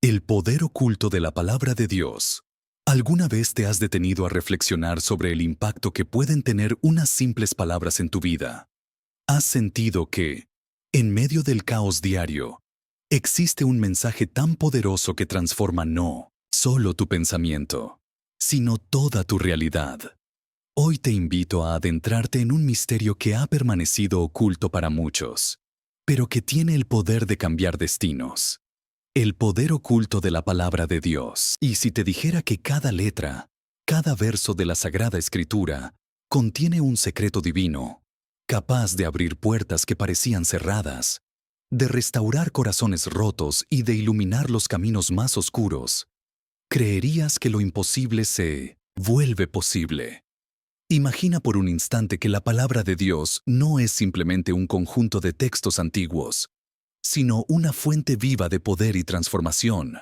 El poder oculto de la palabra de Dios. ¿Alguna vez te has detenido a reflexionar sobre el impacto que pueden tener unas simples palabras en tu vida? ¿Has sentido que, en medio del caos diario, existe un mensaje tan poderoso que transforma no solo tu pensamiento, sino toda tu realidad? Hoy te invito a adentrarte en un misterio que ha permanecido oculto para muchos, pero que tiene el poder de cambiar destinos. El poder oculto de la palabra de Dios. Y si te dijera que cada letra, cada verso de la Sagrada Escritura, contiene un secreto divino, capaz de abrir puertas que parecían cerradas, de restaurar corazones rotos y de iluminar los caminos más oscuros, creerías que lo imposible se vuelve posible. Imagina por un instante que la palabra de Dios no es simplemente un conjunto de textos antiguos, sino una fuente viva de poder y transformación,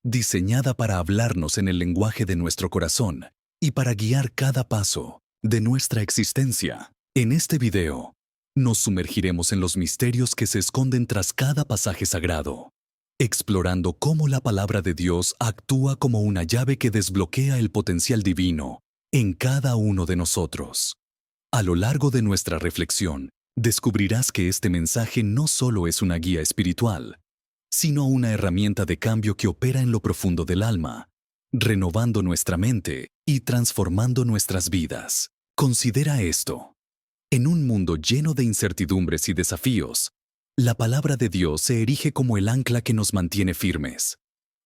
diseñada para hablarnos en el lenguaje de nuestro corazón y para guiar cada paso de nuestra existencia. En este video, nos sumergiremos en los misterios que se esconden tras cada pasaje sagrado, explorando cómo la palabra de Dios actúa como una llave que desbloquea el potencial divino en cada uno de nosotros. A lo largo de nuestra reflexión, descubrirás que este mensaje no solo es una guía espiritual, sino una herramienta de cambio que opera en lo profundo del alma, renovando nuestra mente y transformando nuestras vidas. Considera esto. En un mundo lleno de incertidumbres y desafíos, la palabra de Dios se erige como el ancla que nos mantiene firmes.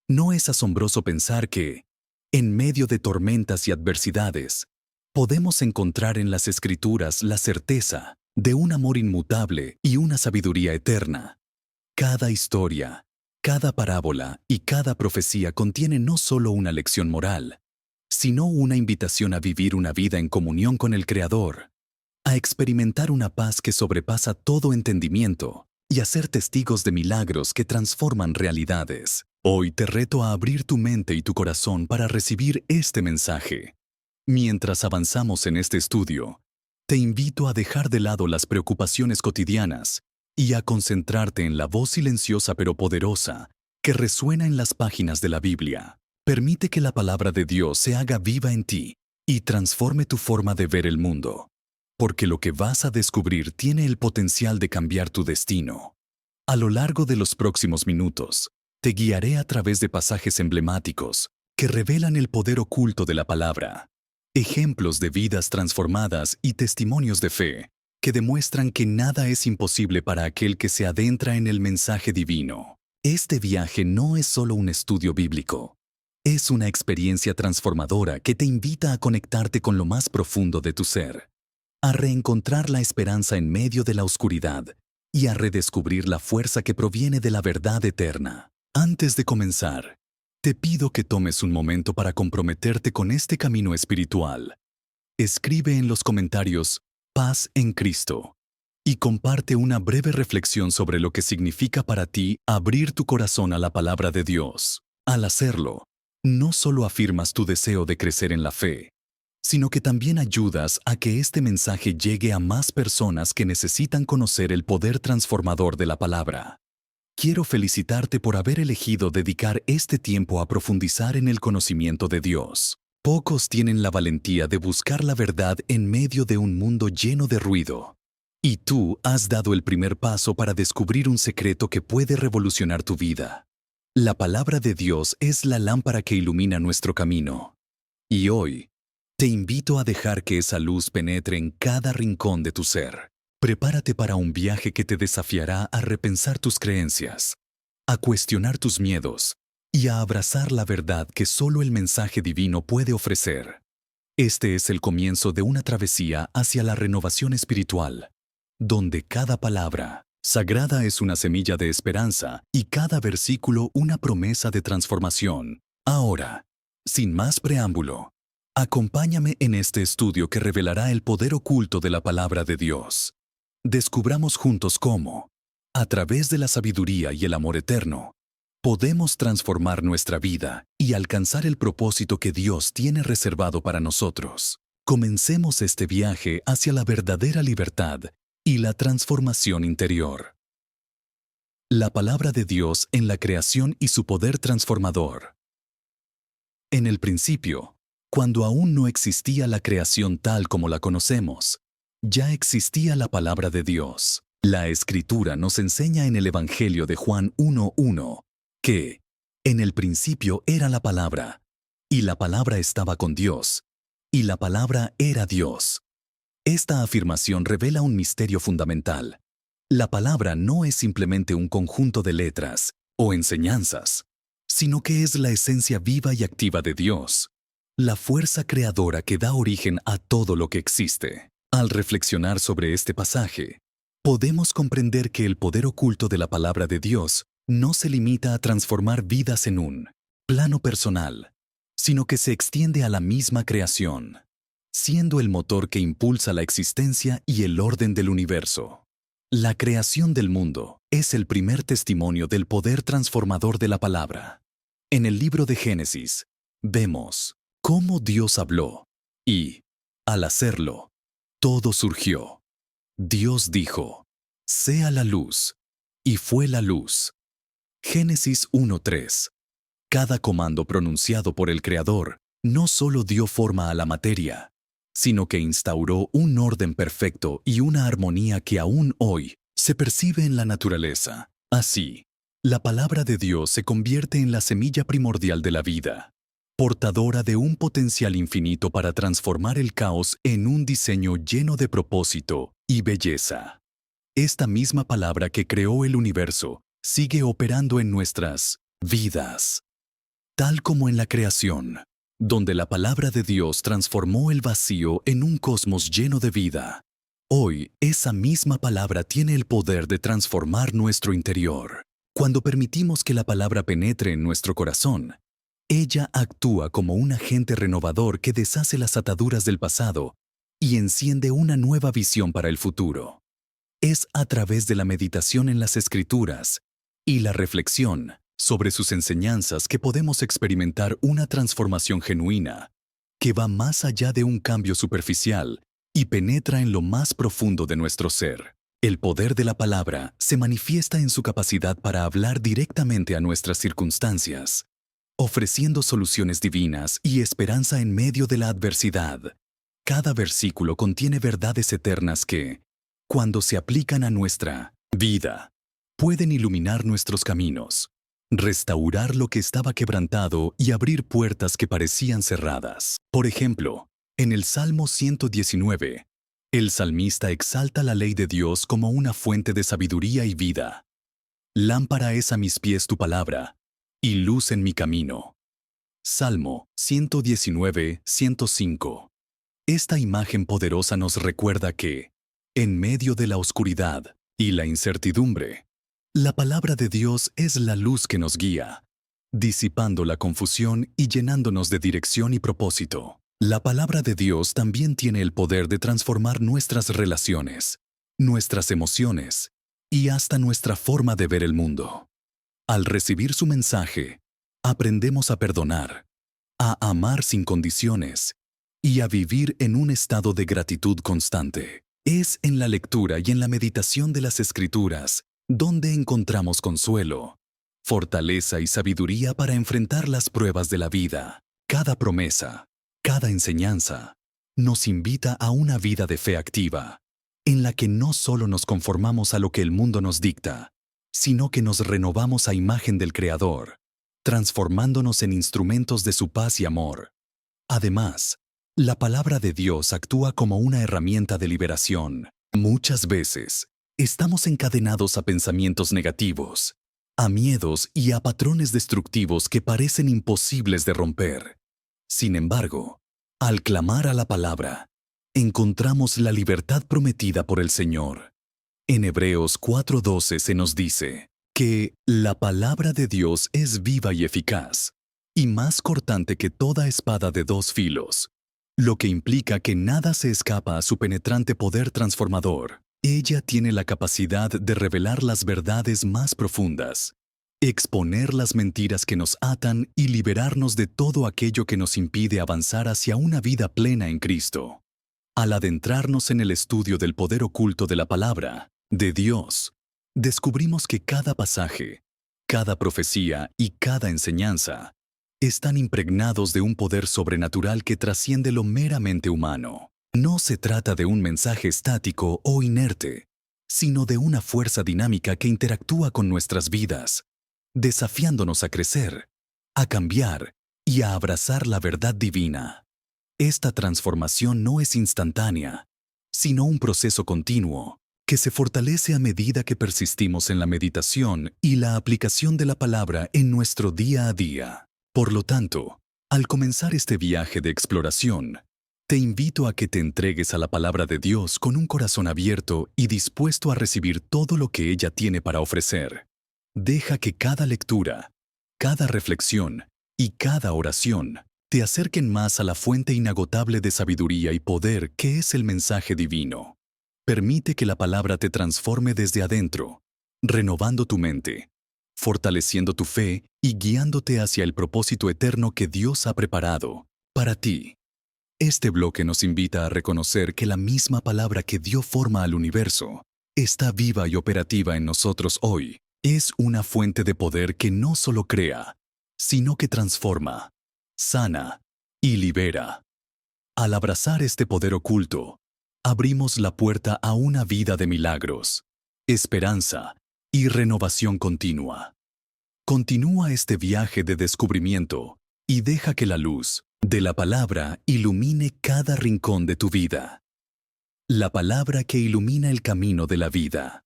¿No es asombroso pensar que, en medio de tormentas y adversidades, podemos encontrar en las Escrituras la certeza de un amor inmutable y una sabiduría eterna? Cada historia, cada parábola y cada profecía contiene no solo una lección moral, sino una invitación a vivir una vida en comunión con el Creador, a experimentar una paz que sobrepasa todo entendimiento y a ser testigos de milagros que transforman realidades. Hoy te reto a abrir tu mente y tu corazón para recibir este mensaje. Mientras avanzamos en este estudio, te invito a dejar de lado las preocupaciones cotidianas y a concentrarte en la voz silenciosa pero poderosa que resuena en las páginas de la Biblia. Permite que la palabra de Dios se haga viva en ti y transforme tu forma de ver el mundo, porque lo que vas a descubrir tiene el potencial de cambiar tu destino. A lo largo de los próximos minutos, te guiaré a través de pasajes emblemáticos que revelan el poder oculto de la palabra, ejemplos de vidas transformadas y testimonios de fe que demuestran que nada es imposible para aquel que se adentra en el mensaje divino. Este viaje no es solo un estudio bíblico, es una experiencia transformadora que te invita a conectarte con lo más profundo de tu ser, a reencontrar la esperanza en medio de la oscuridad y a redescubrir la fuerza que proviene de la verdad eterna. Antes de comenzar, te pido que tomes un momento para comprometerte con este camino espiritual. Escribe en los comentarios "Paz en Cristo" y comparte una breve reflexión sobre lo que significa para ti abrir tu corazón a la palabra de Dios. Al hacerlo, no solo afirmas tu deseo de crecer en la fe, sino que también ayudas a que este mensaje llegue a más personas que necesitan conocer el poder transformador de la palabra. Quiero felicitarte por haber elegido dedicar este tiempo a profundizar en el conocimiento de Dios. Pocos tienen la valentía de buscar la verdad en medio de un mundo lleno de ruido. Y tú has dado el primer paso para descubrir un secreto que puede revolucionar tu vida. La palabra de Dios es la lámpara que ilumina nuestro camino. Y hoy, te invito a dejar que esa luz penetre en cada rincón de tu ser. Prepárate para un viaje que te desafiará a repensar tus creencias, a cuestionar tus miedos y a abrazar la verdad que solo el mensaje divino puede ofrecer. Este es el comienzo de una travesía hacia la renovación espiritual, donde cada palabra sagrada es una semilla de esperanza y cada versículo una promesa de transformación. Ahora, sin más preámbulo, acompáñame en este estudio que revelará el poder oculto de la palabra de Dios. Descubramos juntos cómo, a través de la sabiduría y el amor eterno, podemos transformar nuestra vida y alcanzar el propósito que Dios tiene reservado para nosotros. Comencemos este viaje hacia la verdadera libertad y la transformación interior. La palabra de Dios en la creación y su poder transformador. En el principio, cuando aún no existía la creación tal como la conocemos, ya existía la palabra de Dios. La Escritura nos enseña en el Evangelio de Juan 1:1 que en el principio era la palabra, y la palabra estaba con Dios, y la palabra era Dios. Esta afirmación revela un misterio fundamental. La palabra no es simplemente un conjunto de letras o enseñanzas, sino que es la esencia viva y activa de Dios, la fuerza creadora que da origen a todo lo que existe. Al reflexionar sobre este pasaje, podemos comprender que el poder oculto de la palabra de Dios no se limita a transformar vidas en un plano personal, sino que se extiende a la misma creación, siendo el motor que impulsa la existencia y el orden del universo. La creación del mundo es el primer testimonio del poder transformador de la palabra. En el libro de Génesis, vemos cómo Dios habló y, al hacerlo, todo surgió. Dios dijo, «Sea la luz», y fue la luz. Génesis 1:3. Cada comando pronunciado por el Creador no solo dio forma a la materia, sino que instauró un orden perfecto y una armonía que aún hoy se percibe en la naturaleza. Así, la palabra de Dios se convierte en la semilla primordial de la vida, portadora de un potencial infinito para transformar el caos en un diseño lleno de propósito y belleza. Esta misma palabra que creó el universo sigue operando en nuestras vidas, tal como en la creación, donde la palabra de Dios transformó el vacío en un cosmos lleno de vida. Hoy, esa misma palabra tiene el poder de transformar nuestro interior. Cuando permitimos que la palabra penetre en nuestro corazón, ella actúa como un agente renovador que deshace las ataduras del pasado y enciende una nueva visión para el futuro. Es a través de la meditación en las Escrituras y la reflexión sobre sus enseñanzas que podemos experimentar una transformación genuina que va más allá de un cambio superficial y penetra en lo más profundo de nuestro ser. El poder de la palabra se manifiesta en su capacidad para hablar directamente a nuestras circunstancias, ofreciendo soluciones divinas y esperanza en medio de la adversidad. Cada versículo contiene verdades eternas que, cuando se aplican a nuestra vida, pueden iluminar nuestros caminos, restaurar lo que estaba quebrantado y abrir puertas que parecían cerradas. Por ejemplo, en el Salmo 119, el salmista exalta la ley de Dios como una fuente de sabiduría y vida. Lámpara es a mis pies tu palabra, y luz en mi camino. Salmo 119, 105. Esta imagen poderosa nos recuerda que, en medio de la oscuridad y la incertidumbre, la palabra de Dios es la luz que nos guía, disipando la confusión y llenándonos de dirección y propósito. La palabra de Dios también tiene el poder de transformar nuestras relaciones, nuestras emociones y hasta nuestra forma de ver el mundo. Al recibir su mensaje, aprendemos a perdonar, a amar sin condiciones y a vivir en un estado de gratitud constante. Es en la lectura y en la meditación de las Escrituras donde encontramos consuelo, fortaleza y sabiduría para enfrentar las pruebas de la vida. Cada promesa, cada enseñanza, nos invita a una vida de fe activa, en la que no solo nos conformamos a lo que el mundo nos dicta, sino que nos renovamos a imagen del Creador, transformándonos en instrumentos de su paz y amor. Además, la palabra de Dios actúa como una herramienta de liberación. Muchas veces, estamos encadenados a pensamientos negativos, a miedos y a patrones destructivos que parecen imposibles de romper. Sin embargo, al clamar a la palabra, encontramos la libertad prometida por el Señor. En Hebreos 4:12 se nos dice que la palabra de Dios es viva y eficaz, y más cortante que toda espada de dos filos, lo que implica que nada se escapa a su penetrante poder transformador. Ella tiene la capacidad de revelar las verdades más profundas, exponer las mentiras que nos atan y liberarnos de todo aquello que nos impide avanzar hacia una vida plena en Cristo. Al adentrarnos en el estudio del poder oculto de la palabra de Dios, descubrimos que cada pasaje, cada profecía y cada enseñanza están impregnados de un poder sobrenatural que trasciende lo meramente humano. No se trata de un mensaje estático o inerte, sino de una fuerza dinámica que interactúa con nuestras vidas, desafiándonos a crecer, a cambiar y a abrazar la verdad divina. Esta transformación no es instantánea, sino un proceso continuo que se fortalece a medida que persistimos en la meditación y la aplicación de la palabra en nuestro día a día. Por lo tanto, al comenzar este viaje de exploración, te invito a que te entregues a la palabra de Dios con un corazón abierto y dispuesto a recibir todo lo que ella tiene para ofrecer. Deja que cada lectura, cada reflexión y cada oración te acerquen más a la fuente inagotable de sabiduría y poder que es el mensaje divino. Permite que la palabra te transforme desde adentro, renovando tu mente, fortaleciendo tu fe y guiándote hacia el propósito eterno que Dios ha preparado para ti. Este bloque nos invita a reconocer que la misma palabra que dio forma al universo está viva y operativa en nosotros hoy. Es una fuente de poder que no solo crea, sino que transforma, sana y libera. Al abrazar este poder oculto, abrimos la puerta a una vida de milagros, esperanza y renovación continua. Continúa este viaje de descubrimiento y deja que la luz de la palabra ilumine cada rincón de tu vida. La palabra que ilumina el camino de la vida.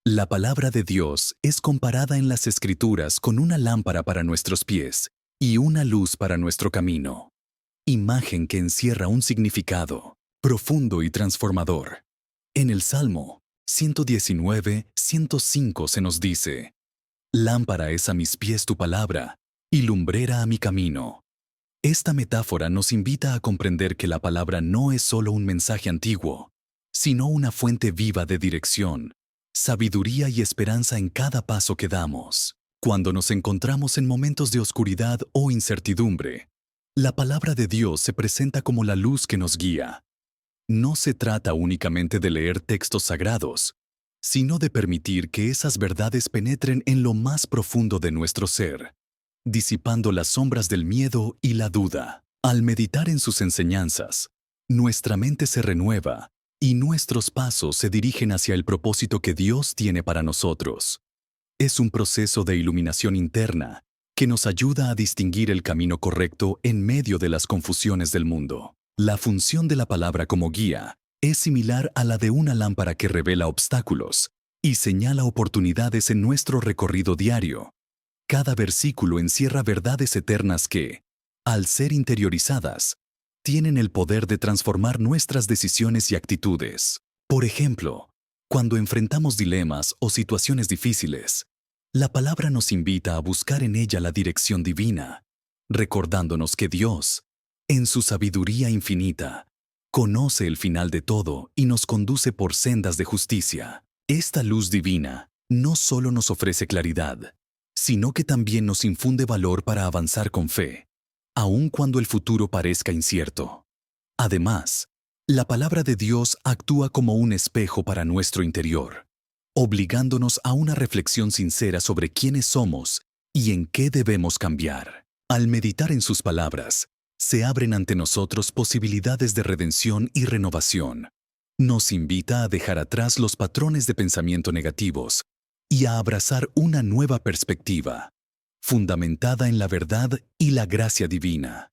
La palabra de Dios es comparada en las Escrituras con una lámpara para nuestros pies y una luz para nuestro camino. Imagen que encierra un significado profundo y transformador. En el Salmo 119:105 se nos dice: Lámpara es a mis pies tu palabra y lumbrera a mi camino. Esta metáfora nos invita a comprender que la palabra no es solo un mensaje antiguo, sino una fuente viva de dirección, sabiduría y esperanza en cada paso que damos. Cuando nos encontramos en momentos de oscuridad o incertidumbre, la palabra de Dios se presenta como la luz que nos guía. No se trata únicamente de leer textos sagrados, sino de permitir que esas verdades penetren en lo más profundo de nuestro ser, disipando las sombras del miedo y la duda. Al meditar en sus enseñanzas, nuestra mente se renueva y nuestros pasos se dirigen hacia el propósito que Dios tiene para nosotros. Es un proceso de iluminación interna que nos ayuda a distinguir el camino correcto en medio de las confusiones del mundo. La función de la palabra como guía es similar a la de una lámpara que revela obstáculos y señala oportunidades en nuestro recorrido diario. Cada versículo encierra verdades eternas que, al ser interiorizadas, tienen el poder de transformar nuestras decisiones y actitudes. Por ejemplo, cuando enfrentamos dilemas o situaciones difíciles, la palabra nos invita a buscar en ella la dirección divina, recordándonos que Dios, en su sabiduría infinita, conoce el final de todo y nos conduce por sendas de justicia. Esta luz divina no solo nos ofrece claridad, sino que también nos infunde valor para avanzar con fe, aun cuando el futuro parezca incierto. Además, la palabra de Dios actúa como un espejo para nuestro interior, obligándonos a una reflexión sincera sobre quiénes somos y en qué debemos cambiar. Al meditar en sus palabras, se abren ante nosotros posibilidades de redención y renovación. Nos invita a dejar atrás los patrones de pensamiento negativos y a abrazar una nueva perspectiva, fundamentada en la verdad y la gracia divina.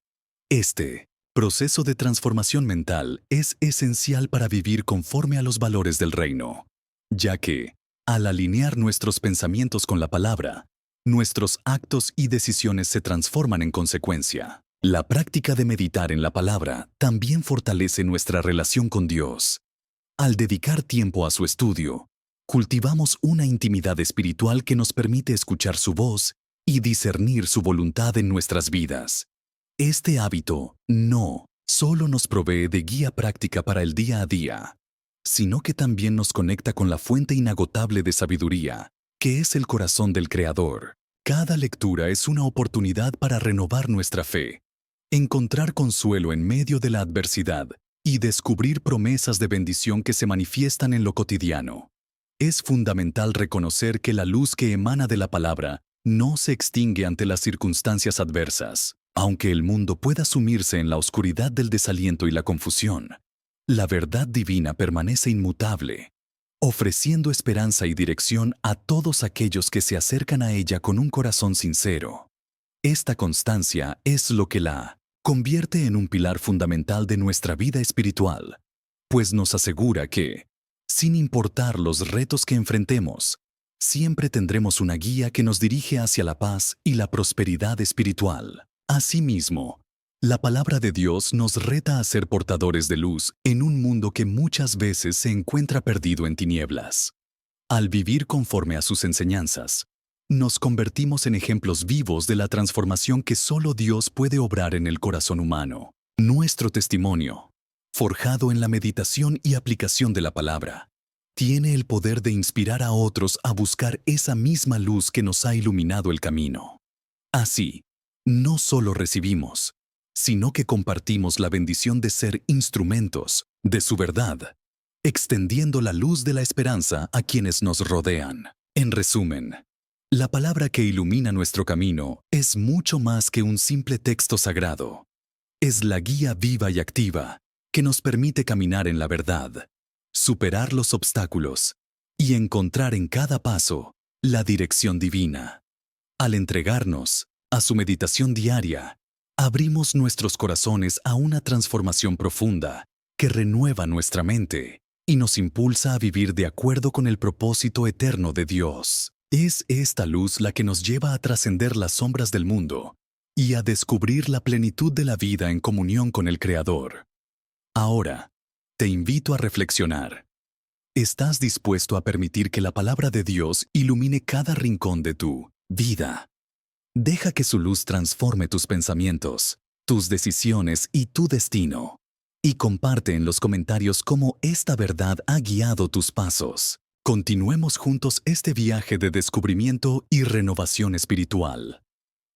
Este proceso de transformación mental es esencial para vivir conforme a los valores del reino, ya que, al alinear nuestros pensamientos con la palabra, nuestros actos y decisiones se transforman en consecuencia. La práctica de meditar en la palabra también fortalece nuestra relación con Dios. Al dedicar tiempo a su estudio, cultivamos una intimidad espiritual que nos permite escuchar su voz y discernir su voluntad en nuestras vidas. Este hábito no solo nos provee de guía práctica para el día a día, sino que también nos conecta con la fuente inagotable de sabiduría, que es el corazón del Creador. Cada lectura es una oportunidad para renovar nuestra fe, encontrar consuelo en medio de la adversidad y descubrir promesas de bendición que se manifiestan en lo cotidiano. Es fundamental reconocer que la luz que emana de la palabra no se extingue ante las circunstancias adversas. Aunque el mundo pueda sumirse en la oscuridad del desaliento y la confusión, la verdad divina permanece inmutable, ofreciendo esperanza y dirección a todos aquellos que se acercan a ella con un corazón sincero. Esta constancia es lo que la convierte en un pilar fundamental de nuestra vida espiritual, pues nos asegura que, sin importar los retos que enfrentemos, siempre tendremos una guía que nos dirige hacia la paz y la prosperidad espiritual. Asimismo, la palabra de Dios nos reta a ser portadores de luz en un mundo que muchas veces se encuentra perdido en tinieblas. Al vivir conforme a sus enseñanzas, nos convertimos en ejemplos vivos de la transformación que solo Dios puede obrar en el corazón humano. Nuestro testimonio, forjado en la meditación y aplicación de la palabra, tiene el poder de inspirar a otros a buscar esa misma luz que nos ha iluminado el camino. Así, no solo recibimos, sino que compartimos la bendición de ser instrumentos de su verdad, extendiendo la luz de la esperanza a quienes nos rodean. En resumen, la palabra que ilumina nuestro camino es mucho más que un simple texto sagrado. Es la guía viva y activa que nos permite caminar en la verdad, superar los obstáculos y encontrar en cada paso la dirección divina. Al entregarnos a su meditación diaria, abrimos nuestros corazones a una transformación profunda que renueva nuestra mente y nos impulsa a vivir de acuerdo con el propósito eterno de Dios. Es esta luz la que nos lleva a trascender las sombras del mundo y a descubrir la plenitud de la vida en comunión con el Creador. Ahora, te invito a reflexionar. ¿Estás dispuesto a permitir que la palabra de Dios ilumine cada rincón de tu vida? Deja que su luz transforme tus pensamientos, tus decisiones y tu destino. Y comparte en los comentarios cómo esta verdad ha guiado tus pasos. Continuemos juntos este viaje de descubrimiento y renovación espiritual.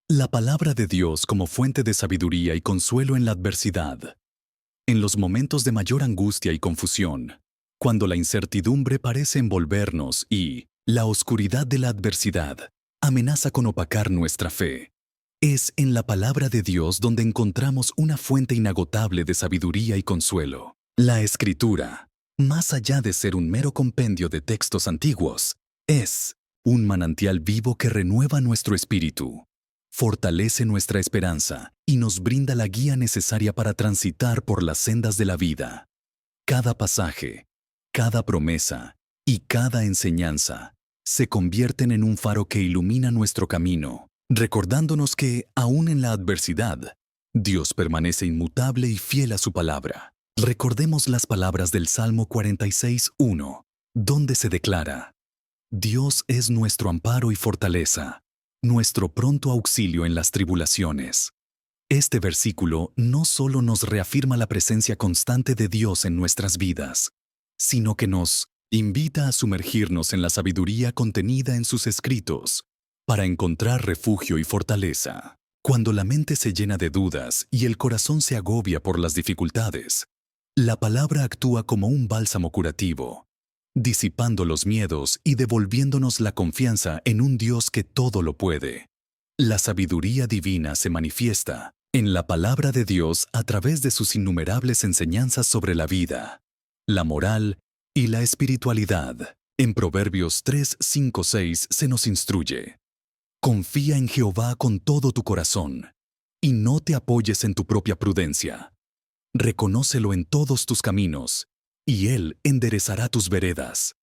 La palabra de Dios como fuente de sabiduría y consuelo en la adversidad. En los momentos de mayor angustia y confusión, cuando la incertidumbre parece envolvernos y la oscuridad de la adversidad amenaza con opacar nuestra fe, es en la palabra de Dios donde encontramos una fuente inagotable de sabiduría y consuelo. La Escritura, más allá de ser un mero compendio de textos antiguos, es un manantial vivo que renueva nuestro espíritu, fortalece nuestra esperanza y nos brinda la guía necesaria para transitar por las sendas de la vida. Cada pasaje, cada promesa y cada enseñanza se convierten en un faro que ilumina nuestro camino, recordándonos que, aún en la adversidad, Dios permanece inmutable y fiel a su palabra. Recordemos las palabras del Salmo 46:1, donde se declara: Dios es nuestro amparo y fortaleza, nuestro pronto auxilio en las tribulaciones. Este versículo no solo nos reafirma la presencia constante de Dios en nuestras vidas, sino que nos invita a sumergirnos en la sabiduría contenida en sus escritos para encontrar refugio y fortaleza. Cuando la mente se llena de dudas y el corazón se agobia por las dificultades, la palabra actúa como un bálsamo curativo, disipando los miedos y devolviéndonos la confianza en un Dios que todo lo puede. La sabiduría divina se manifiesta en la palabra de Dios a través de sus innumerables enseñanzas sobre la vida, la moral y la espiritualidad. En Proverbios 3, 5, 6 se nos instruye: confía en Jehová con todo tu corazón, y no te apoyes en tu propia prudencia. Reconócelo en todos tus caminos, y Él enderezará tus veredas.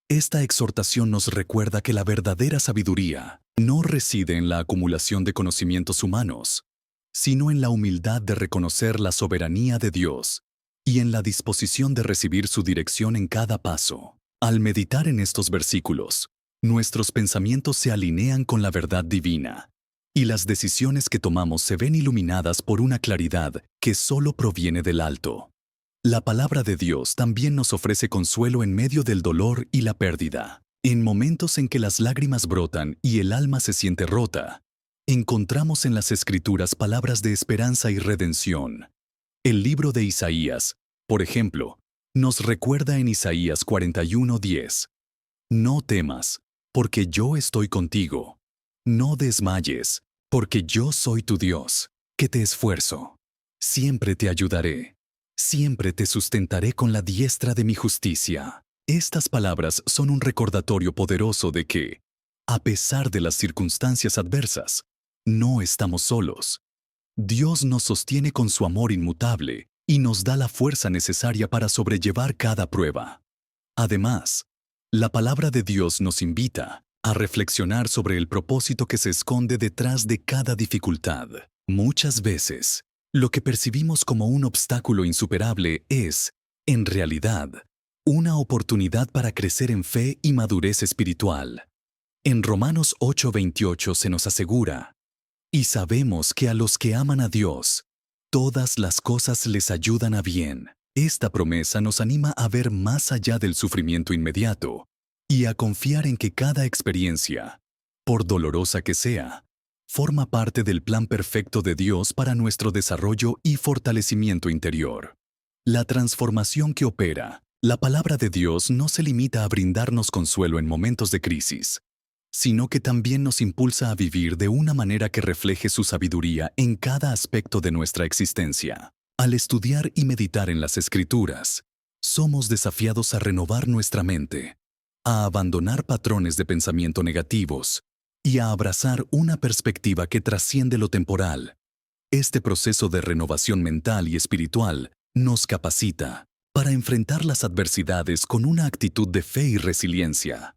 Esta exhortación nos recuerda que la verdadera sabiduría no reside en la acumulación de conocimientos humanos, sino en la humildad de reconocer la soberanía de Dios y en la disposición de recibir su dirección en cada paso. Al meditar en estos versículos, nuestros pensamientos se alinean con la verdad divina, y las decisiones que tomamos se ven iluminadas por una claridad que solo proviene del alto. La palabra de Dios también nos ofrece consuelo en medio del dolor y la pérdida. En momentos en que las lágrimas brotan y el alma se siente rota, encontramos en las Escrituras palabras de esperanza y redención. El libro de Isaías, por ejemplo, nos recuerda en Isaías 41:10: No temas, porque yo estoy contigo. No desmayes, porque yo soy tu Dios, que te esfuerzo. Siempre te ayudaré. Siempre te sustentaré con la diestra de mi justicia. Estas palabras son un recordatorio poderoso de que, a pesar de las circunstancias adversas, no estamos solos. Dios nos sostiene con su amor inmutable y nos da la fuerza necesaria para sobrellevar cada prueba. Además, la palabra de Dios nos invita a reflexionar sobre el propósito que se esconde detrás de cada dificultad. Muchas veces, lo que percibimos como un obstáculo insuperable es, en realidad, una oportunidad para crecer en fe y madurez espiritual. En Romanos 8:28 se nos asegura: y sabemos que a los que aman a Dios, todas las cosas les ayudan a bien. Esta promesa nos anima a ver más allá del sufrimiento inmediato y a confiar en que cada experiencia, por dolorosa que sea, forma parte del plan perfecto de Dios para nuestro desarrollo y fortalecimiento interior. La transformación que opera la palabra de Dios no se limita a brindarnos consuelo en momentos de crisis, sino que también nos impulsa a vivir de una manera que refleje su sabiduría en cada aspecto de nuestra existencia. Al estudiar y meditar en las Escrituras, somos desafiados a renovar nuestra mente, a abandonar patrones de pensamiento negativos y a abrazar una perspectiva que trasciende lo temporal. Este proceso de renovación mental y espiritual nos capacita para enfrentar las adversidades con una actitud de fe y resiliencia,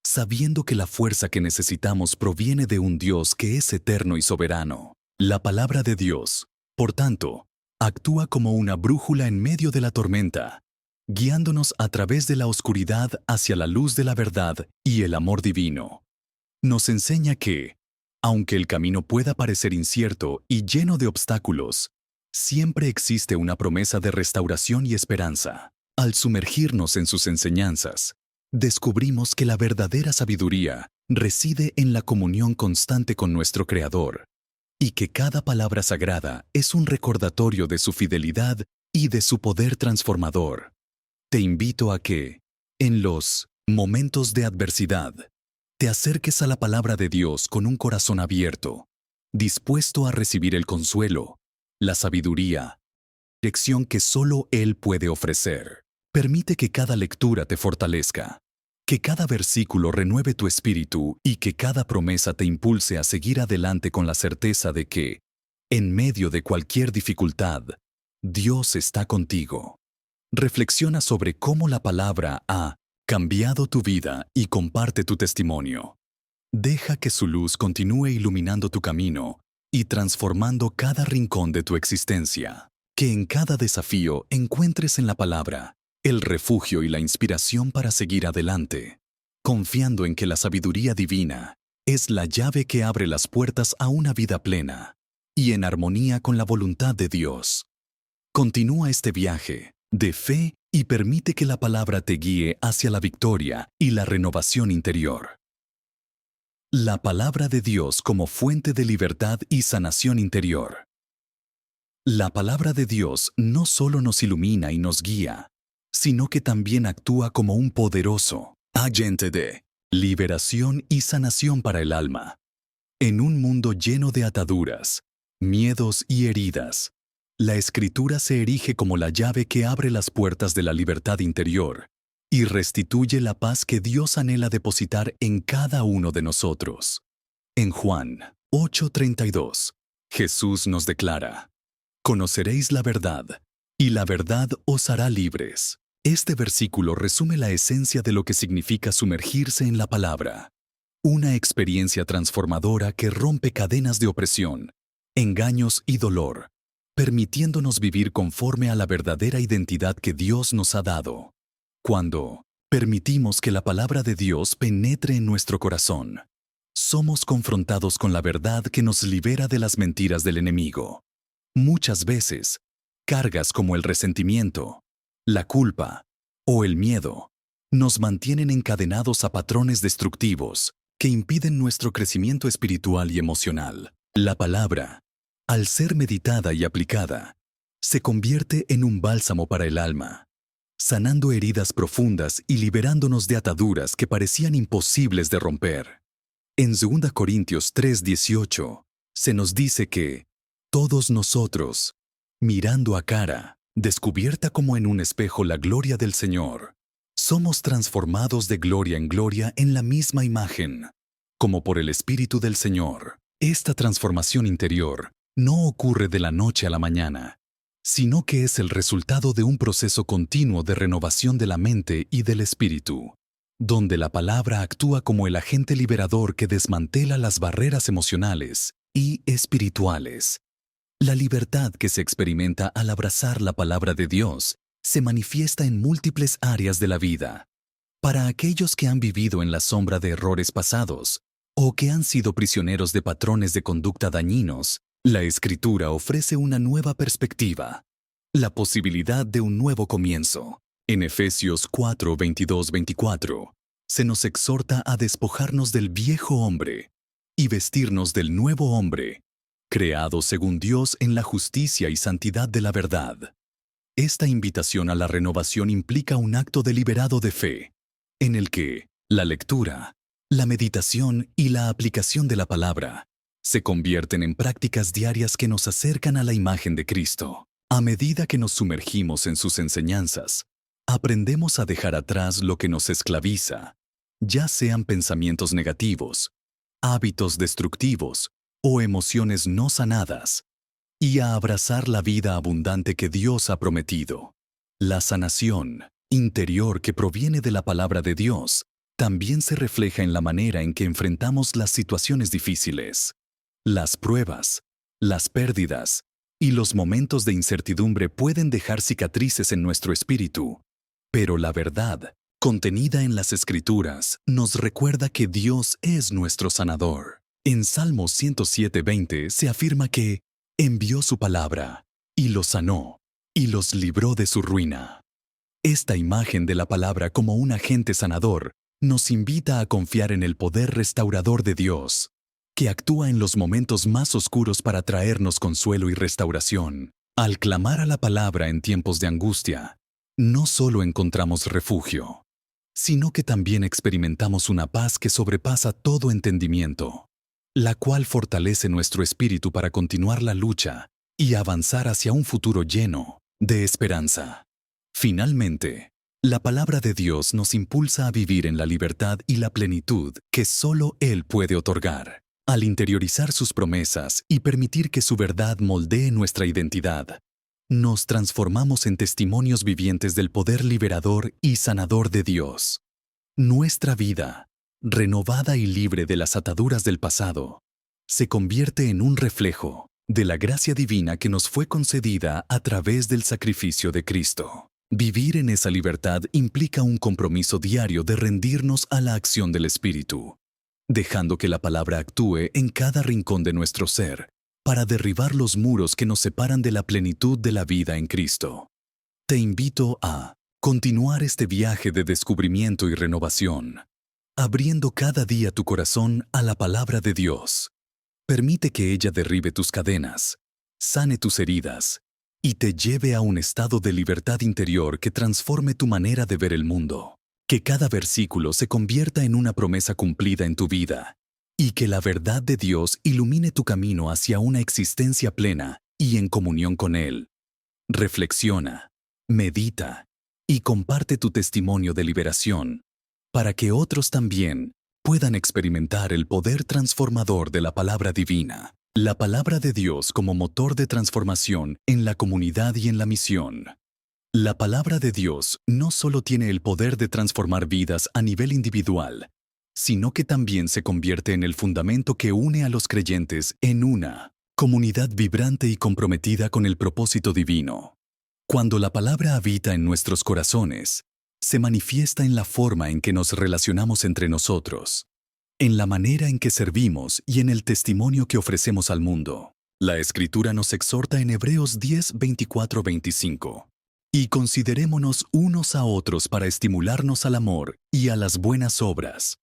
sabiendo que la fuerza que necesitamos proviene de un Dios que es eterno y soberano. La palabra de Dios, por tanto, actúa como una brújula en medio de la tormenta, guiándonos a través de la oscuridad hacia la luz de la verdad y el amor divino. Nos enseña que, aunque el camino pueda parecer incierto y lleno de obstáculos, siempre existe una promesa de restauración y esperanza. Al sumergirnos en sus enseñanzas, descubrimos que la verdadera sabiduría reside en la comunión constante con nuestro Creador, y que cada palabra sagrada es un recordatorio de su fidelidad y de su poder transformador. Te invito a que, en los momentos de adversidad, te acerques a la palabra de Dios con un corazón abierto, dispuesto a recibir el consuelo, la sabiduría, dirección que solo Él puede ofrecer. Permite que cada lectura te fortalezca, que cada versículo renueve tu espíritu y que cada promesa te impulse a seguir adelante con la certeza de que, en medio de cualquier dificultad, Dios está contigo. Reflexiona sobre cómo la palabra ha cambiado tu vida y comparte tu testimonio. Deja que su luz continúe iluminando tu camino y transformando cada rincón de tu existencia. Que en cada desafío encuentres en la palabra el refugio y la inspiración para seguir adelante, confiando en que la sabiduría divina es la llave que abre las puertas a una vida plena y en armonía con la voluntad de Dios. Continúa este viaje de fe y permite que la palabra te guíe hacia la victoria y la renovación interior. La palabra de Dios como fuente de libertad y sanación interior. La palabra de Dios no solo nos ilumina y nos guía, sino que también actúa como un poderoso agente de liberación y sanación para el alma. En un mundo lleno de ataduras, miedos y heridas, la Escritura se erige como la llave que abre las puertas de la libertad interior y restituye la paz que Dios anhela depositar en cada uno de nosotros. En Juan 8:32, Jesús nos declara: «Conoceréis la verdad, y la verdad os hará libres». Este versículo resume la esencia de lo que significa sumergirse en la palabra. Una experiencia transformadora que rompe cadenas de opresión, engaños y dolor, permitiéndonos vivir conforme a la verdadera identidad que Dios nos ha dado. Cuando permitimos que la palabra de Dios penetre en nuestro corazón, somos confrontados con la verdad que nos libera de las mentiras del enemigo. Muchas veces, cargas como el resentimiento, la culpa o el miedo nos mantienen encadenados a patrones destructivos que impiden nuestro crecimiento espiritual y emocional. La palabra, al ser meditada y aplicada, se convierte en un bálsamo para el alma, sanando heridas profundas y liberándonos de ataduras que parecían imposibles de romper. En 2 Corintios 3:18 se nos dice que todos nosotros, mirando a cara, descubierta como en un espejo la gloria del Señor, somos transformados de gloria en gloria en la misma imagen, como por el Espíritu del Señor. Esta transformación interior no ocurre de la noche a la mañana, sino que es el resultado de un proceso continuo de renovación de la mente y del espíritu, donde la palabra actúa como el agente liberador que desmantela las barreras emocionales y espirituales. La libertad que se experimenta al abrazar la palabra de Dios se manifiesta en múltiples áreas de la vida. Para aquellos que han vivido en la sombra de errores pasados o que han sido prisioneros de patrones de conducta dañinos, la Escritura ofrece una nueva perspectiva, la posibilidad de un nuevo comienzo. En Efesios 4:22-24, se nos exhorta a despojarnos del viejo hombre y vestirnos del nuevo hombre, creado según Dios en la justicia y santidad de la verdad. Esta invitación a la renovación implica un acto deliberado de fe, en el que la lectura, la meditación y la aplicación de la palabra se convierten en prácticas diarias que nos acercan a la imagen de Cristo. A medida que nos sumergimos en sus enseñanzas, aprendemos a dejar atrás lo que nos esclaviza, ya sean pensamientos negativos, hábitos destructivos o emociones no sanadas, y a abrazar la vida abundante que Dios ha prometido. La sanación interior que proviene de la palabra de Dios también se refleja en la manera en que enfrentamos las situaciones difíciles. Las pruebas, las pérdidas y los momentos de incertidumbre pueden dejar cicatrices en nuestro espíritu, pero la verdad, contenida en las Escrituras, nos recuerda que Dios es nuestro sanador. En Salmos 107:20 se afirma que envió su palabra, y los sanó, y los libró de su ruina. Esta imagen de la palabra como un agente sanador nos invita a confiar en el poder restaurador de Dios, que actúa en los momentos más oscuros para traernos consuelo y restauración. Al clamar a la palabra en tiempos de angustia, no solo encontramos refugio, sino que también experimentamos una paz que sobrepasa todo entendimiento, la cual fortalece nuestro espíritu para continuar la lucha y avanzar hacia un futuro lleno de esperanza. Finalmente, la palabra de Dios nos impulsa a vivir en la libertad y la plenitud que solo Él puede otorgar. Al interiorizar sus promesas y permitir que su verdad moldee nuestra identidad, nos transformamos en testimonios vivientes del poder liberador y sanador de Dios. Nuestra vida, renovada y libre de las ataduras del pasado, se convierte en un reflejo de la gracia divina que nos fue concedida a través del sacrificio de Cristo. Vivir en esa libertad implica un compromiso diario de rendirnos a la acción del Espíritu, dejando que la palabra actúe en cada rincón de nuestro ser para derribar los muros que nos separan de la plenitud de la vida en Cristo. Te invito a continuar este viaje de descubrimiento y renovación, abriendo cada día tu corazón a la palabra de Dios. Permite que ella derribe tus cadenas, sane tus heridas y te lleve a un estado de libertad interior que transforme tu manera de ver el mundo. Que cada versículo se convierta en una promesa cumplida en tu vida y que la verdad de Dios ilumine tu camino hacia una existencia plena y en comunión con Él. Reflexiona, medita y comparte tu testimonio de liberación para que otros también puedan experimentar el poder transformador de la palabra divina. La palabra de Dios como motor de transformación en la comunidad y en la misión. La palabra de Dios no solo tiene el poder de transformar vidas a nivel individual, sino que también se convierte en el fundamento que une a los creyentes en una comunidad vibrante y comprometida con el propósito divino. Cuando la palabra habita en nuestros corazones, se manifiesta en la forma en que nos relacionamos entre nosotros, en la manera en que servimos y en el testimonio que ofrecemos al mundo. La Escritura nos exhorta en Hebreos 10:24-25. Y considerémonos unos a otros para estimularnos al amor y a las buenas obras,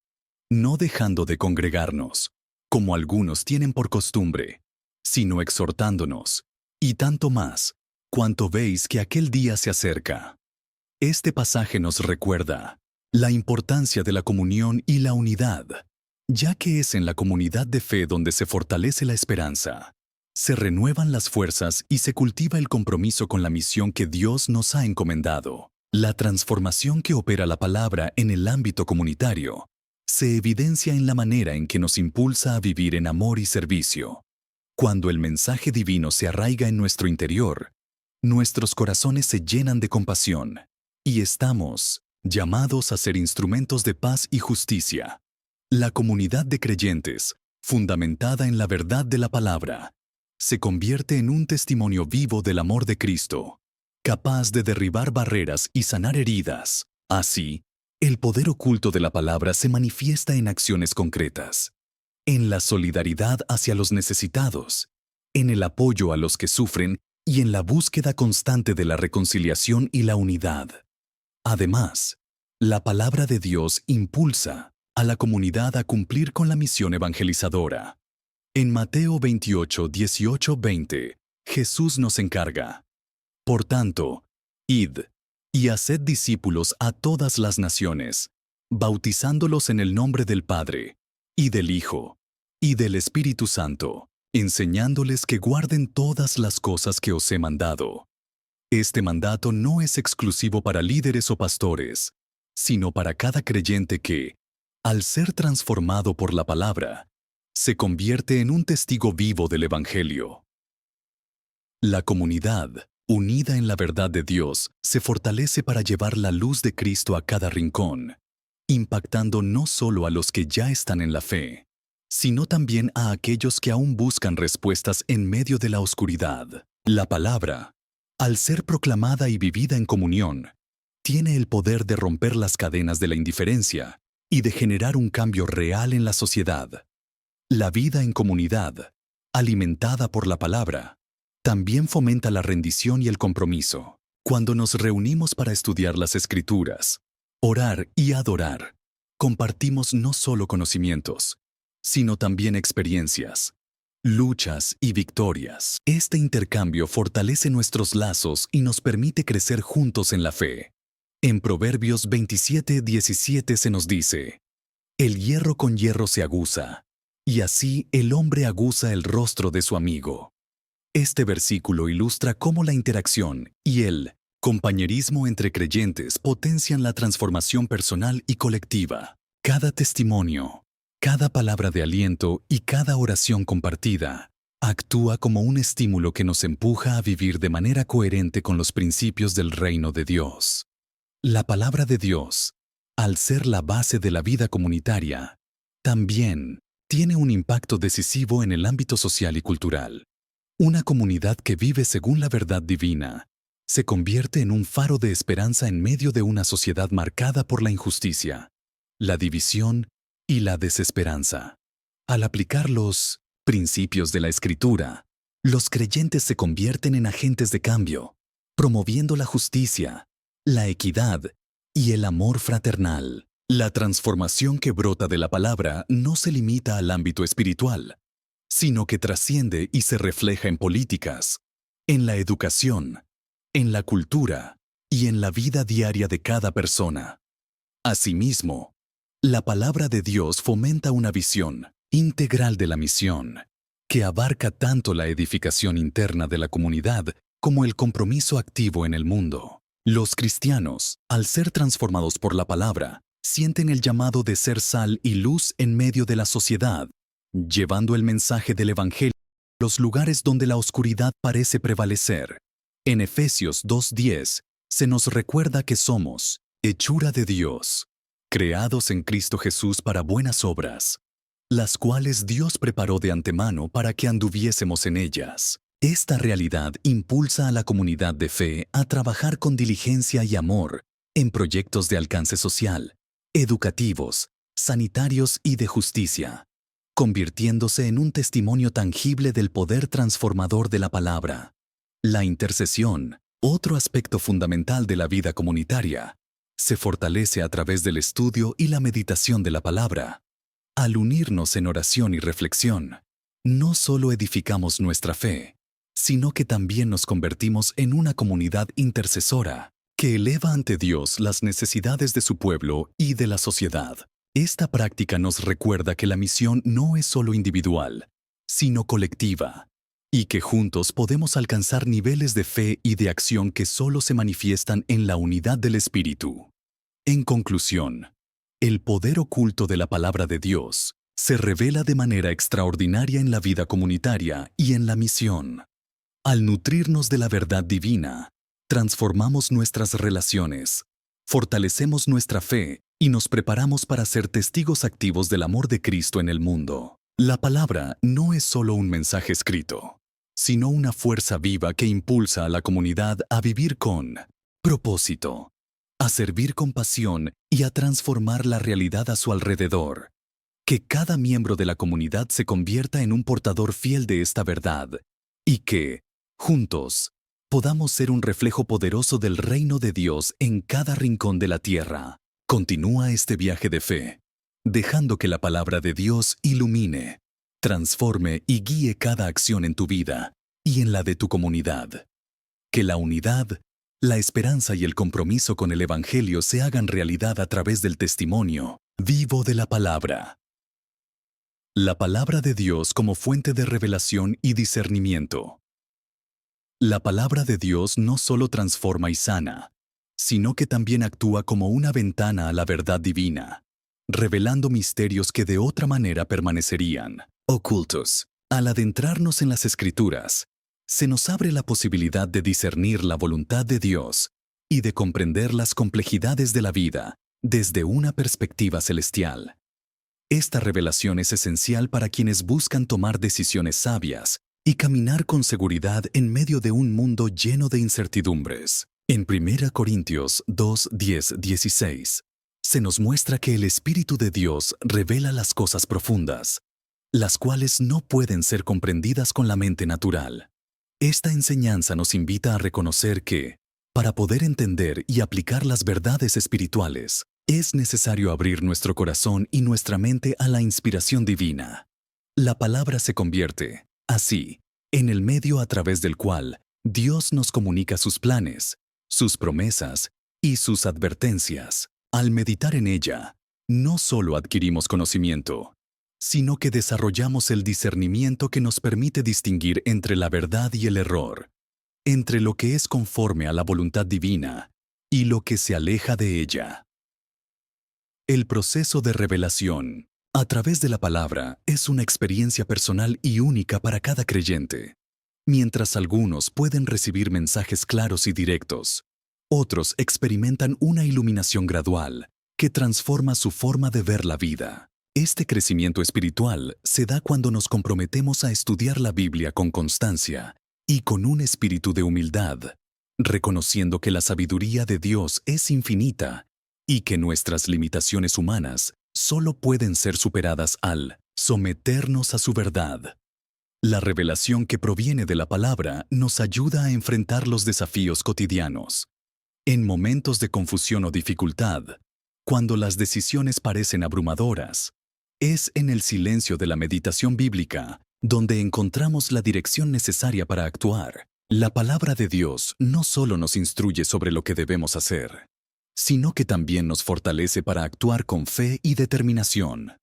no dejando de congregarnos, como algunos tienen por costumbre, sino exhortándonos, y tanto más, cuanto veis que aquel día se acerca. Este pasaje nos recuerda la importancia de la comunión y la unidad, ya que es en la comunidad de fe donde se fortalece la esperanza, se renuevan las fuerzas y se cultiva el compromiso con la misión que Dios nos ha encomendado. La transformación que opera la palabra en el ámbito comunitario se evidencia en la manera en que nos impulsa a vivir en amor y servicio. Cuando el mensaje divino se arraiga en nuestro interior, nuestros corazones se llenan de compasión y estamos llamados a ser instrumentos de paz y justicia. La comunidad de creyentes, fundamentada en la verdad de la palabra, se convierte en un testimonio vivo del amor de Cristo, capaz de derribar barreras y sanar heridas. Así, el poder oculto de la palabra se manifiesta en acciones concretas, en la solidaridad hacia los necesitados, en el apoyo a los que sufren y en la búsqueda constante de la reconciliación y la unidad. Además, la palabra de Dios impulsa a la comunidad a cumplir con la misión evangelizadora. En Mateo 28, 18, 20, Jesús nos encarga: Por tanto, id y haced discípulos a todas las naciones, bautizándolos en el nombre del Padre, y del Hijo, y del Espíritu Santo, enseñándoles que guarden todas las cosas que os he mandado. Este mandato no es exclusivo para líderes o pastores, sino para cada creyente que, al ser transformado por la palabra, se convierte en un testigo vivo del Evangelio. La comunidad, unida en la verdad de Dios, se fortalece para llevar la luz de Cristo a cada rincón, impactando no solo a los que ya están en la fe, sino también a aquellos que aún buscan respuestas en medio de la oscuridad. La palabra, al ser proclamada y vivida en comunión, tiene el poder de romper las cadenas de la indiferencia y de generar un cambio real en la sociedad. La vida en comunidad, alimentada por la palabra, también fomenta la rendición y el compromiso. Cuando nos reunimos para estudiar las Escrituras, orar y adorar, compartimos no solo conocimientos, sino también experiencias, luchas y victorias. Este intercambio fortalece nuestros lazos y nos permite crecer juntos en la fe. En Proverbios 27:17 se nos dice: El hierro con hierro se aguza, y así el hombre aguza el rostro de su amigo. Este versículo ilustra cómo la interacción y el compañerismo entre creyentes potencian la transformación personal y colectiva. Cada testimonio, cada palabra de aliento y cada oración compartida actúa como un estímulo que nos empuja a vivir de manera coherente con los principios del reino de Dios. La palabra de Dios, al ser la base de la vida comunitaria, también tiene un impacto decisivo en el ámbito social y cultural. Una comunidad que vive según la verdad divina se convierte en un faro de esperanza en medio de una sociedad marcada por la injusticia, la división y la desesperanza. Al aplicar los principios de la Escritura, los creyentes se convierten en agentes de cambio, promoviendo la justicia, la equidad y el amor fraternal. La transformación que brota de la palabra no se limita al ámbito espiritual, sino que trasciende y se refleja en políticas, en la educación, en la cultura y en la vida diaria de cada persona. Asimismo, la palabra de Dios fomenta una visión integral de la misión, que abarca tanto la edificación interna de la comunidad como el compromiso activo en el mundo. Los cristianos, al ser transformados por la palabra, sienten el llamado de ser sal y luz en medio de la sociedad, llevando el mensaje del Evangelio a los lugares donde la oscuridad parece prevalecer. En Efesios 2:10 se nos recuerda que somos hechura de Dios, creados en Cristo Jesús para buenas obras, las cuales Dios preparó de antemano para que anduviésemos en ellas. Esta realidad impulsa a la comunidad de fe a trabajar con diligencia y amor en proyectos de alcance social, educativos, sanitarios y de justicia, convirtiéndose en un testimonio tangible del poder transformador de la palabra. La intercesión, otro aspecto fundamental de la vida comunitaria, se fortalece a través del estudio y la meditación de la palabra. Al unirnos en oración y reflexión, no solo edificamos nuestra fe, sino que también nos convertimos en una comunidad intercesora, que eleva ante Dios las necesidades de su pueblo y de la sociedad. Esta práctica nos recuerda que la misión no es solo individual, sino colectiva, y que juntos podemos alcanzar niveles de fe y de acción que solo se manifiestan en la unidad del Espíritu. En conclusión, el poder oculto de la palabra de Dios se revela de manera extraordinaria en la vida comunitaria y en la misión. Al nutrirnos de la verdad divina, transformamos nuestras relaciones, fortalecemos nuestra fe y nos preparamos para ser testigos activos del amor de Cristo en el mundo. La palabra no es solo un mensaje escrito, sino una fuerza viva que impulsa a la comunidad a vivir con propósito, a servir con pasión y a transformar la realidad a su alrededor. Que cada miembro de la comunidad se convierta en un portador fiel de esta verdad y que, juntos, podamos ser un reflejo poderoso del reino de Dios en cada rincón de la tierra. Continúa este viaje de fe, dejando que la palabra de Dios ilumine, transforme y guíe cada acción en tu vida y en la de tu comunidad. Que la unidad, la esperanza y el compromiso con el Evangelio se hagan realidad a través del testimonio vivo de la palabra. La palabra de Dios como fuente de revelación y discernimiento. La palabra de Dios no solo transforma y sana, sino que también actúa como una ventana a la verdad divina, revelando misterios que de otra manera permanecerían ocultos. Al adentrarnos en las Escrituras, se nos abre la posibilidad de discernir la voluntad de Dios y de comprender las complejidades de la vida desde una perspectiva celestial. Esta revelación es esencial para quienes buscan tomar decisiones sabias y caminar con seguridad en medio de un mundo lleno de incertidumbres. En 1 Corintios 2, 10, 16, se nos muestra que el Espíritu de Dios revela las cosas profundas, las cuales no pueden ser comprendidas con la mente natural. Esta enseñanza nos invita a reconocer que, para poder entender y aplicar las verdades espirituales, es necesario abrir nuestro corazón y nuestra mente a la inspiración divina. La palabra se convierte, así, en el medio a través del cual Dios nos comunica sus planes, sus promesas y sus advertencias. Al meditar en ella, no solo adquirimos conocimiento, sino que desarrollamos el discernimiento que nos permite distinguir entre la verdad y el error, entre lo que es conforme a la voluntad divina y lo que se aleja de ella. El proceso de revelación a través de la palabra es una experiencia personal y única para cada creyente. Mientras algunos pueden recibir mensajes claros y directos, otros experimentan una iluminación gradual que transforma su forma de ver la vida. Este crecimiento espiritual se da cuando nos comprometemos a estudiar la Biblia con constancia y con un espíritu de humildad, reconociendo que la sabiduría de Dios es infinita y que nuestras limitaciones humanas solo pueden ser superadas al someternos a su verdad. La revelación que proviene de la palabra nos ayuda a enfrentar los desafíos cotidianos. En momentos de confusión o dificultad, cuando las decisiones parecen abrumadoras, es en el silencio de la meditación bíblica donde encontramos la dirección necesaria para actuar. La palabra de Dios no solo nos instruye sobre lo que debemos hacer, sino que también nos fortalece para actuar con fe y determinación,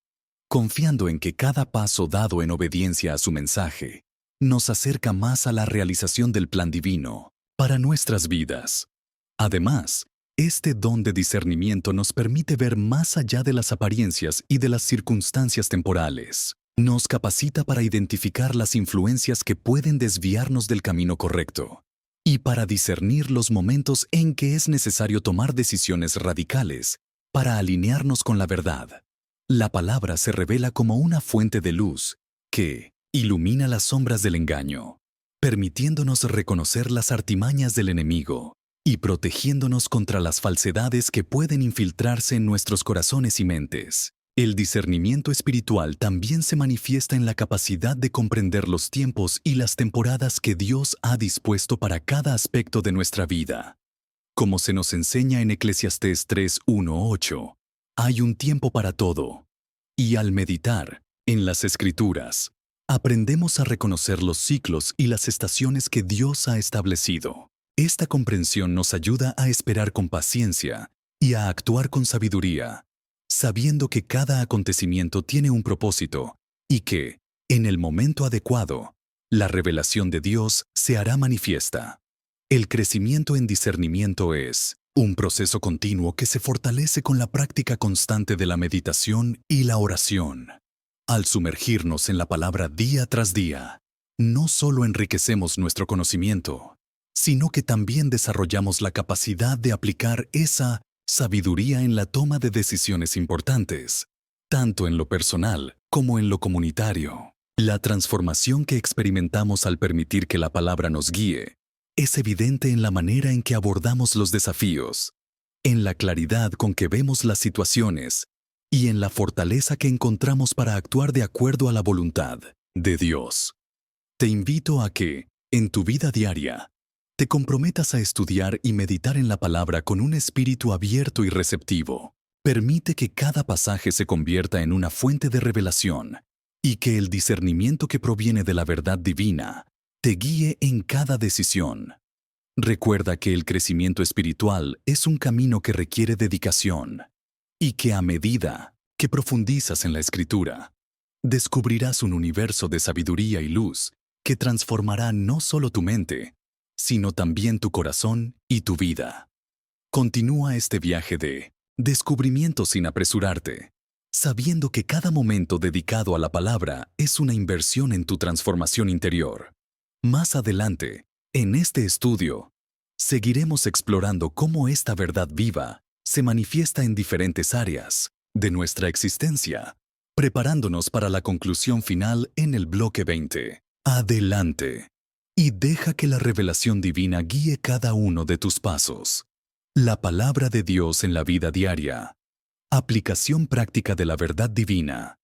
confiando en que cada paso dado en obediencia a su mensaje nos acerca más a la realización del plan divino para nuestras vidas. Además, este don de discernimiento nos permite ver más allá de las apariencias y de las circunstancias temporales. Nos capacita para identificar las influencias que pueden desviarnos del camino correcto y para discernir los momentos en que es necesario tomar decisiones radicales para alinearnos con la verdad. La palabra se revela como una fuente de luz que ilumina las sombras del engaño, permitiéndonos reconocer las artimañas del enemigo y protegiéndonos contra las falsedades que pueden infiltrarse en nuestros corazones y mentes. El discernimiento espiritual también se manifiesta en la capacidad de comprender los tiempos y las temporadas que Dios ha dispuesto para cada aspecto de nuestra vida. Como se nos enseña en Eclesiastés 3:1-8, hay un tiempo para todo. Y al meditar en las Escrituras, aprendemos a reconocer los ciclos y las estaciones que Dios ha establecido. Esta comprensión nos ayuda a esperar con paciencia y a actuar con sabiduría, sabiendo que cada acontecimiento tiene un propósito y que, en el momento adecuado, la revelación de Dios se hará manifiesta. El crecimiento en discernimiento es un proceso continuo que se fortalece con la práctica constante de la meditación y la oración. Al sumergirnos en la palabra día tras día, no solo enriquecemos nuestro conocimiento, sino que también desarrollamos la capacidad de aplicar esa sabiduría en la toma de decisiones importantes, tanto en lo personal como en lo comunitario. La transformación que experimentamos al permitir que la palabra nos guíe es evidente en la manera en que abordamos los desafíos, en la claridad con que vemos las situaciones y en la fortaleza que encontramos para actuar de acuerdo a la voluntad de Dios. Te invito a que, en tu vida diaria, te comprometas a estudiar y meditar en la palabra con un espíritu abierto y receptivo. Permite que cada pasaje se convierta en una fuente de revelación y que el discernimiento que proviene de la verdad divina te guíe en cada decisión. Recuerda que el crecimiento espiritual es un camino que requiere dedicación y que a medida que profundizas en la Escritura, descubrirás un universo de sabiduría y luz que transformará no solo tu mente, sino también tu corazón y tu vida. Continúa este viaje de descubrimiento sin apresurarte, sabiendo que cada momento dedicado a la palabra es una inversión en tu transformación interior. Más adelante, en este estudio, seguiremos explorando cómo esta verdad viva se manifiesta en diferentes áreas de nuestra existencia, preparándonos para la conclusión final en el bloque 20. Adelante. Y deja que la revelación divina guíe cada uno de tus pasos. La palabra de Dios en la vida diaria. Aplicación práctica de la verdad divina.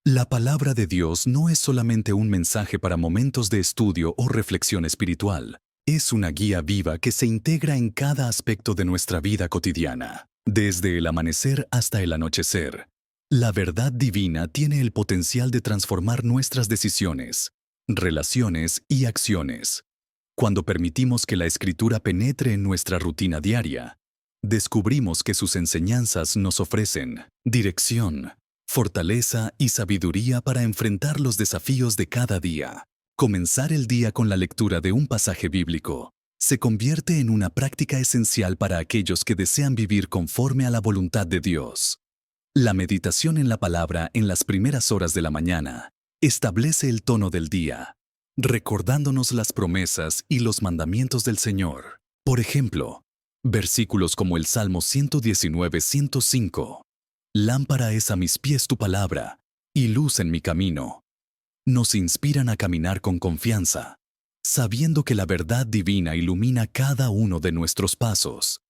La palabra de Dios no es solamente un mensaje para momentos de estudio o reflexión espiritual. Es una guía viva que se integra en cada aspecto de nuestra vida cotidiana, desde el amanecer hasta el anochecer. La verdad divina tiene el potencial de transformar nuestras decisiones, relaciones y acciones. Cuando permitimos que la Escritura penetre en nuestra rutina diaria, descubrimos que sus enseñanzas nos ofrecen dirección, fortaleza y sabiduría para enfrentar los desafíos de cada día. Comenzar el día con la lectura de un pasaje bíblico se convierte en una práctica esencial para aquellos que desean vivir conforme a la voluntad de Dios. La meditación en la palabra en las primeras horas de la mañana establece el tono del día, recordándonos las promesas y los mandamientos del Señor. Por ejemplo, versículos como el Salmo 119:105. Lámpara es a mis pies tu palabra, y luz en mi camino. Nos inspiran a caminar con confianza, sabiendo que la verdad divina ilumina cada uno de nuestros pasos.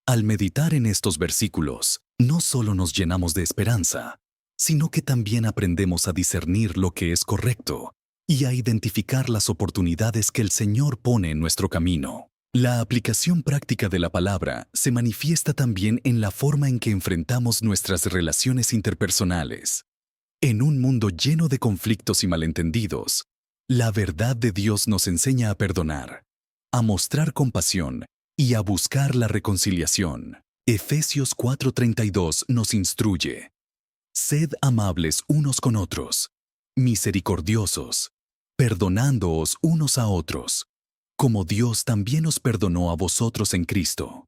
Al meditar en estos versículos, no solo nos llenamos de esperanza, sino que también aprendemos a discernir lo que es correcto y a identificar las oportunidades que el Señor pone en nuestro camino. La aplicación práctica de la palabra se manifiesta también en la forma en que enfrentamos nuestras relaciones interpersonales. En un mundo lleno de conflictos y malentendidos, la verdad de Dios nos enseña a perdonar, a mostrar compasión y a buscar la reconciliación. Efesios 4:32 nos instruye: sed amables unos con otros, misericordiosos, perdonándoos unos a otros, como Dios también os perdonó a vosotros en Cristo.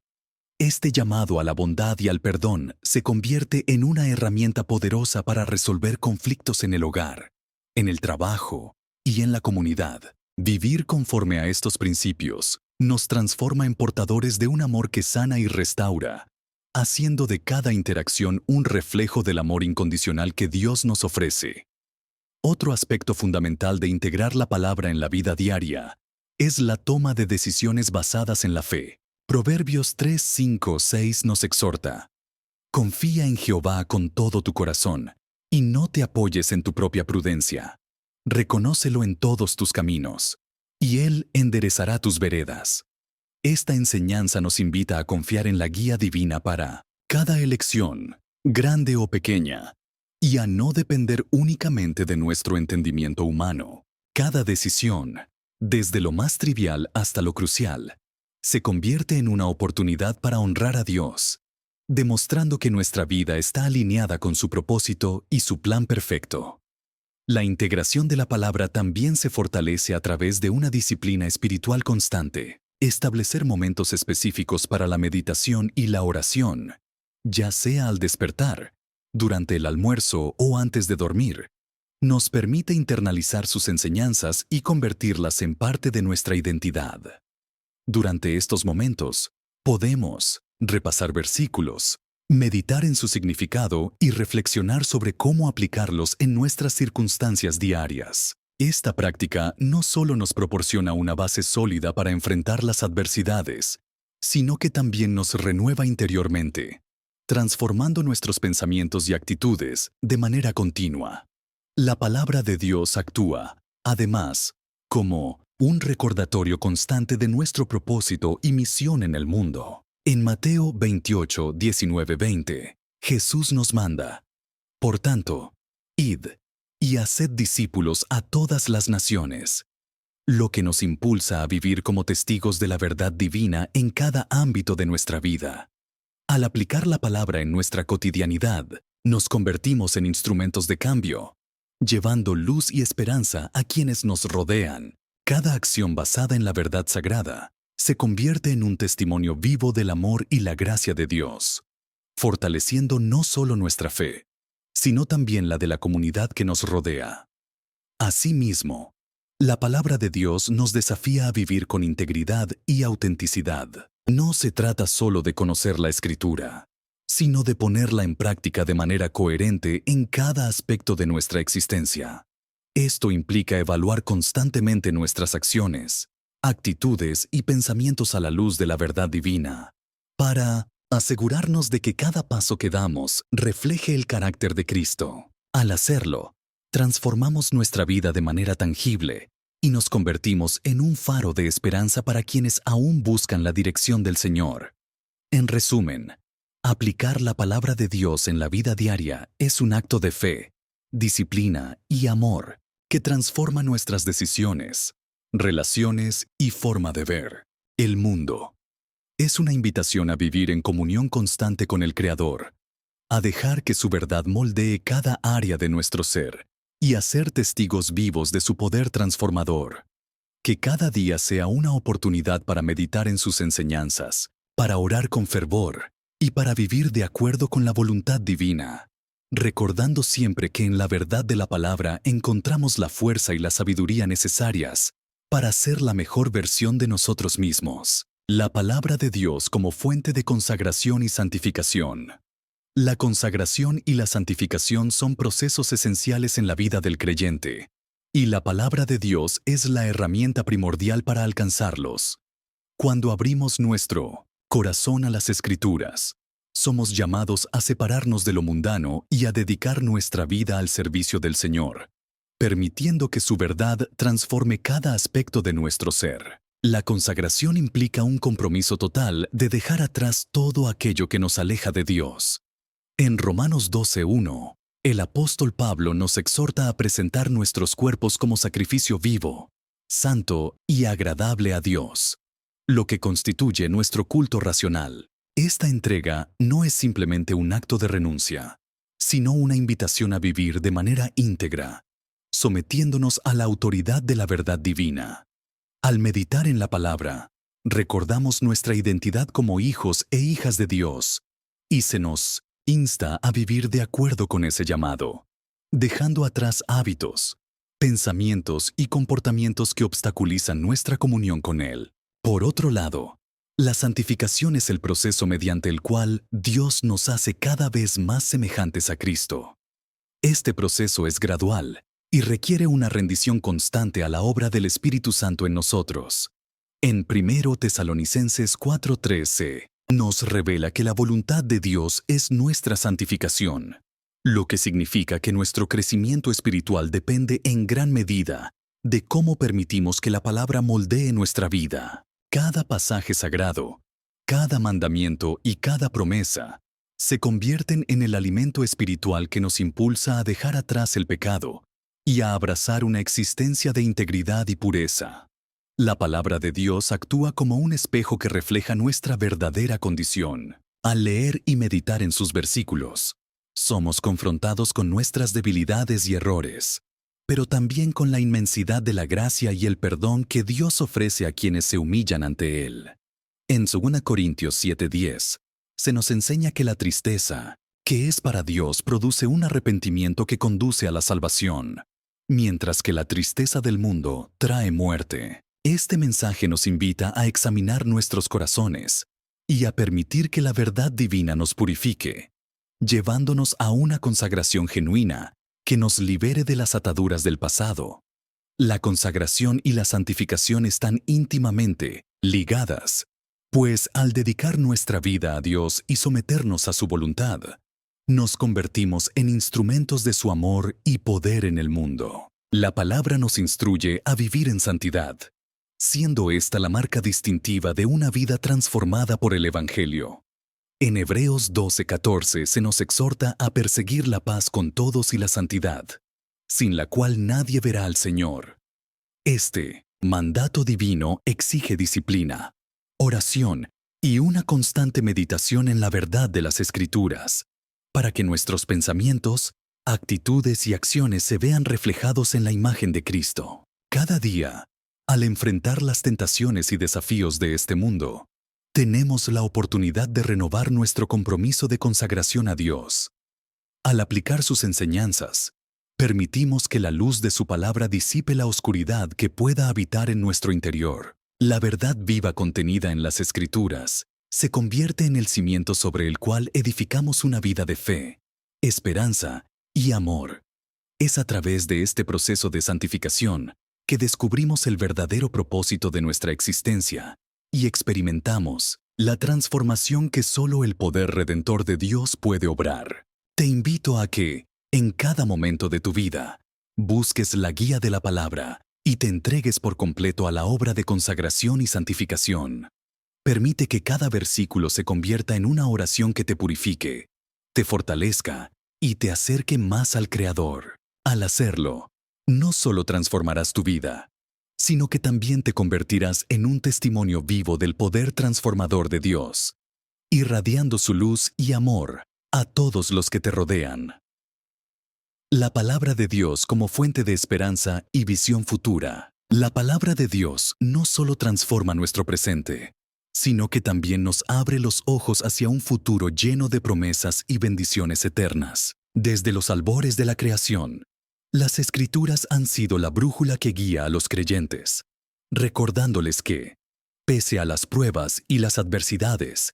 Este llamado a la bondad y al perdón se convierte en una herramienta poderosa para resolver conflictos en el hogar, en el trabajo y en la comunidad. Vivir conforme a estos principios nos transforma en portadores de un amor que sana y restaura, haciendo de cada interacción un reflejo del amor incondicional que Dios nos ofrece. Otro aspecto fundamental de integrar la palabra en la vida diaria es la toma de decisiones basadas en la fe. Proverbios 3:5-6 nos exhorta: confía en Jehová con todo tu corazón y no te apoyes en tu propia prudencia. Reconócelo en todos tus caminos, y Él enderezará tus veredas. Esta enseñanza nos invita a confiar en la guía divina para cada elección, grande o pequeña, y a no depender únicamente de nuestro entendimiento humano. Cada decisión, desde lo más trivial hasta lo crucial, se convierte en una oportunidad para honrar a Dios, demostrando que nuestra vida está alineada con su propósito y su plan perfecto. La integración de la palabra también se fortalece a través de una disciplina espiritual constante. Establecer momentos específicos para la meditación y la oración, ya sea al despertar, durante el almuerzo o antes de dormir, nos permite internalizar sus enseñanzas y convertirlas en parte de nuestra identidad. Durante estos momentos, podemos repasar versículos, meditar en su significado y reflexionar sobre cómo aplicarlos en nuestras circunstancias diarias. Esta práctica no solo nos proporciona una base sólida para enfrentar las adversidades, sino que también nos renueva interiormente, transformando nuestros pensamientos y actitudes de manera continua. La palabra de Dios actúa, además, como un recordatorio constante de nuestro propósito y misión en el mundo. En Mateo 28, 19, 20, Jesús nos manda: por tanto, id y haced discípulos a todas las naciones, lo que nos impulsa a vivir como testigos de la verdad divina en cada ámbito de nuestra vida. Al aplicar la palabra en nuestra cotidianidad, nos convertimos en instrumentos de cambio, llevando luz y esperanza a quienes nos rodean. Cada acción basada en la verdad sagrada se convierte en un testimonio vivo del amor y la gracia de Dios, fortaleciendo no solo nuestra fe, sino también la de la comunidad que nos rodea. Asimismo, la palabra de Dios nos desafía a vivir con integridad y autenticidad. No se trata solo de conocer la Escritura, sino de ponerla en práctica de manera coherente en cada aspecto de nuestra existencia. Esto implica evaluar constantemente nuestras acciones, actitudes y pensamientos a la luz de la verdad divina, para asegurarnos de que cada paso que damos refleje el carácter de Cristo. Al hacerlo, transformamos nuestra vida de manera tangible y nos convertimos en un faro de esperanza para quienes aún buscan la dirección del Señor. En resumen, aplicar la palabra de Dios en la vida diaria es un acto de fe, disciplina y amor que transforma nuestras decisiones, relaciones y forma de ver el mundo. Es una invitación a vivir en comunión constante con el Creador, a dejar que su verdad moldee cada área de nuestro ser y a ser testigos vivos de su poder transformador. Que cada día sea una oportunidad para meditar en sus enseñanzas, para orar con fervor y para vivir de acuerdo con la voluntad divina, recordando siempre que en la verdad de la palabra encontramos la fuerza y la sabiduría necesarias para ser la mejor versión de nosotros mismos. La palabra de Dios como fuente de consagración y santificación. La consagración y la santificación son procesos esenciales en la vida del creyente, y la palabra de Dios es la herramienta primordial para alcanzarlos. Cuando abrimos nuestro corazón a las Escrituras, somos llamados a separarnos de lo mundano y a dedicar nuestra vida al servicio del Señor, permitiendo que su verdad transforme cada aspecto de nuestro ser. La consagración implica un compromiso total de dejar atrás todo aquello que nos aleja de Dios. En Romanos 12:1, el apóstol Pablo nos exhorta a presentar nuestros cuerpos como sacrificio vivo, santo y agradable a Dios, lo que constituye nuestro culto racional. Esta entrega no es simplemente un acto de renuncia, sino una invitación a vivir de manera íntegra, sometiéndonos a la autoridad de la verdad divina. Al meditar en la palabra, recordamos nuestra identidad como hijos e hijas de Dios, y se nos insta a vivir de acuerdo con ese llamado, dejando atrás hábitos, pensamientos y comportamientos que obstaculizan nuestra comunión con Él. Por otro lado, la santificación es el proceso mediante el cual Dios nos hace cada vez más semejantes a Cristo. Este proceso es gradual y requiere una rendición constante a la obra del Espíritu Santo en nosotros. En 1 Tesalonicenses 4:13, nos revela que la voluntad de Dios es nuestra santificación, lo que significa que nuestro crecimiento espiritual depende en gran medida de cómo permitimos que la palabra moldee nuestra vida. Cada pasaje sagrado, cada mandamiento y cada promesa se convierten en el alimento espiritual que nos impulsa a dejar atrás el pecado y a abrazar una existencia de integridad y pureza. La palabra de Dios actúa como un espejo que refleja nuestra verdadera condición. Al leer y meditar en sus versículos, somos confrontados con nuestras debilidades y errores, pero también con la inmensidad de la gracia y el perdón que Dios ofrece a quienes se humillan ante Él. En 2 Corintios 7:10, se nos enseña que la tristeza, que es para Dios, produce un arrepentimiento que conduce a la salvación, mientras que la tristeza del mundo trae muerte. Este mensaje nos invita a examinar nuestros corazones y a permitir que la verdad divina nos purifique, llevándonos a una consagración genuina que nos libere de las ataduras del pasado. La consagración y la santificación están íntimamente ligadas, pues al dedicar nuestra vida a Dios y someternos a su voluntad, nos convertimos en instrumentos de su amor y poder en el mundo. La palabra nos instruye a vivir en santidad, siendo esta la marca distintiva de una vida transformada por el Evangelio. En Hebreos 12:14 se nos exhorta a perseguir la paz con todos y la santidad, sin la cual nadie verá al Señor. Este mandato divino exige disciplina, oración y una constante meditación en la verdad de las Escrituras, para que nuestros pensamientos, actitudes y acciones se vean reflejados en la imagen de Cristo. Cada día, al enfrentar las tentaciones y desafíos de este mundo, tenemos la oportunidad de renovar nuestro compromiso de consagración a Dios. Al aplicar sus enseñanzas, permitimos que la luz de su palabra disipe la oscuridad que pueda habitar en nuestro interior. La verdad viva contenida en las Escrituras se convierte en el cimiento sobre el cual edificamos una vida de fe, esperanza y amor. Es a través de este proceso de santificación que descubrimos el verdadero propósito de nuestra existencia y experimentamos la transformación que solo el poder redentor de Dios puede obrar. Te invito a que, en cada momento de tu vida, busques la guía de la palabra y te entregues por completo a la obra de consagración y santificación. Permite que cada versículo se convierta en una oración que te purifique, te fortalezca y te acerque más al Creador. Al hacerlo, no solo transformarás tu vida, sino que también te convertirás en un testimonio vivo del poder transformador de Dios, irradiando su luz y amor a todos los que te rodean. La palabra de Dios como fuente de esperanza y visión futura. La palabra de Dios no solo transforma nuestro presente, sino que también nos abre los ojos hacia un futuro lleno de promesas y bendiciones eternas. Desde los albores de la creación, las Escrituras han sido la brújula que guía a los creyentes, recordándoles que, pese a las pruebas y las adversidades,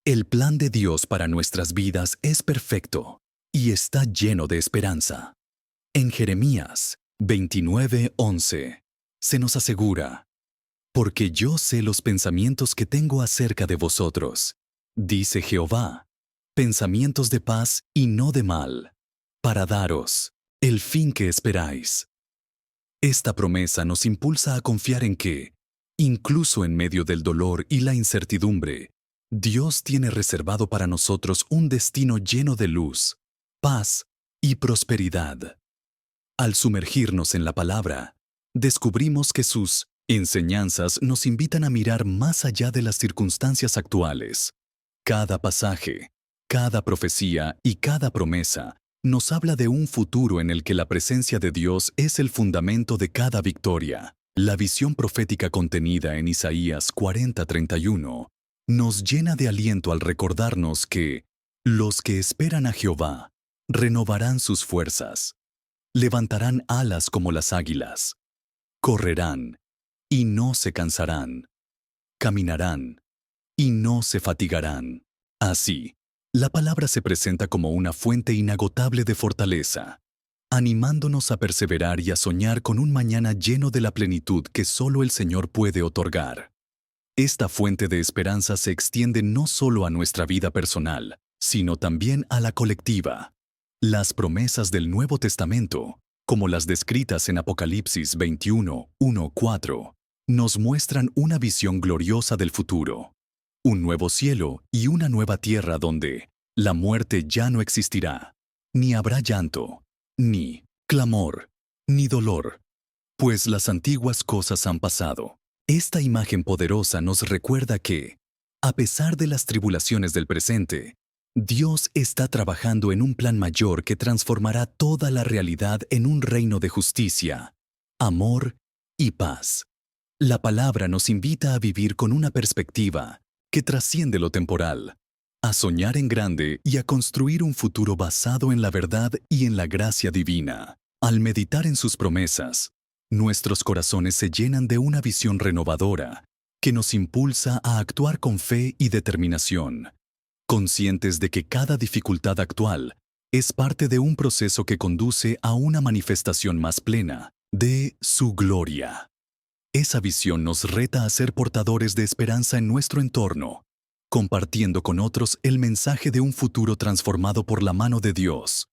el plan de Dios para nuestras vidas es perfecto y está lleno de esperanza. En Jeremías 29:11 se nos asegura: porque yo sé los pensamientos que tengo acerca de vosotros, dice Jehová, pensamientos de paz y no de mal, para daros el fin que esperáis. Esta promesa nos impulsa a confiar en que, incluso en medio del dolor y la incertidumbre, Dios tiene reservado para nosotros un destino lleno de luz, paz y prosperidad. Al sumergirnos en la palabra, descubrimos que sus enseñanzas nos invitan a mirar más allá de las circunstancias actuales. Cada pasaje, cada profecía y cada promesa nos habla de un futuro en el que la presencia de Dios es el fundamento de cada victoria. La visión profética contenida en Isaías 40:31 nos llena de aliento al recordarnos que los que esperan a Jehová renovarán sus fuerzas, levantarán alas como las águilas, correrán y no se cansarán, caminarán y no se fatigarán. Así, la palabra se presenta como una fuente inagotable de fortaleza, animándonos a perseverar y a soñar con un mañana lleno de la plenitud que solo el Señor puede otorgar. Esta fuente de esperanza se extiende no solo a nuestra vida personal, sino también a la colectiva. Las promesas del Nuevo Testamento, como las descritas en Apocalipsis 21:1-4, nos muestran una visión gloriosa del futuro. Un nuevo cielo y una nueva tierra donde la muerte ya no existirá, ni habrá llanto, ni clamor, ni dolor, pues las antiguas cosas han pasado. Esta imagen poderosa nos recuerda que, a pesar de las tribulaciones del presente, Dios está trabajando en un plan mayor que transformará toda la realidad en un reino de justicia, amor y paz. La palabra nos invita a vivir con una perspectiva que trasciende lo temporal, a soñar en grande y a construir un futuro basado en la verdad y en la gracia divina. Al meditar en sus promesas, nuestros corazones se llenan de una visión renovadora que nos impulsa a actuar con fe y determinación, conscientes de que cada dificultad actual es parte de un proceso que conduce a una manifestación más plena de su gloria. Esa visión nos reta a ser portadores de esperanza en nuestro entorno, compartiendo con otros el mensaje de un futuro transformado por la mano de Dios.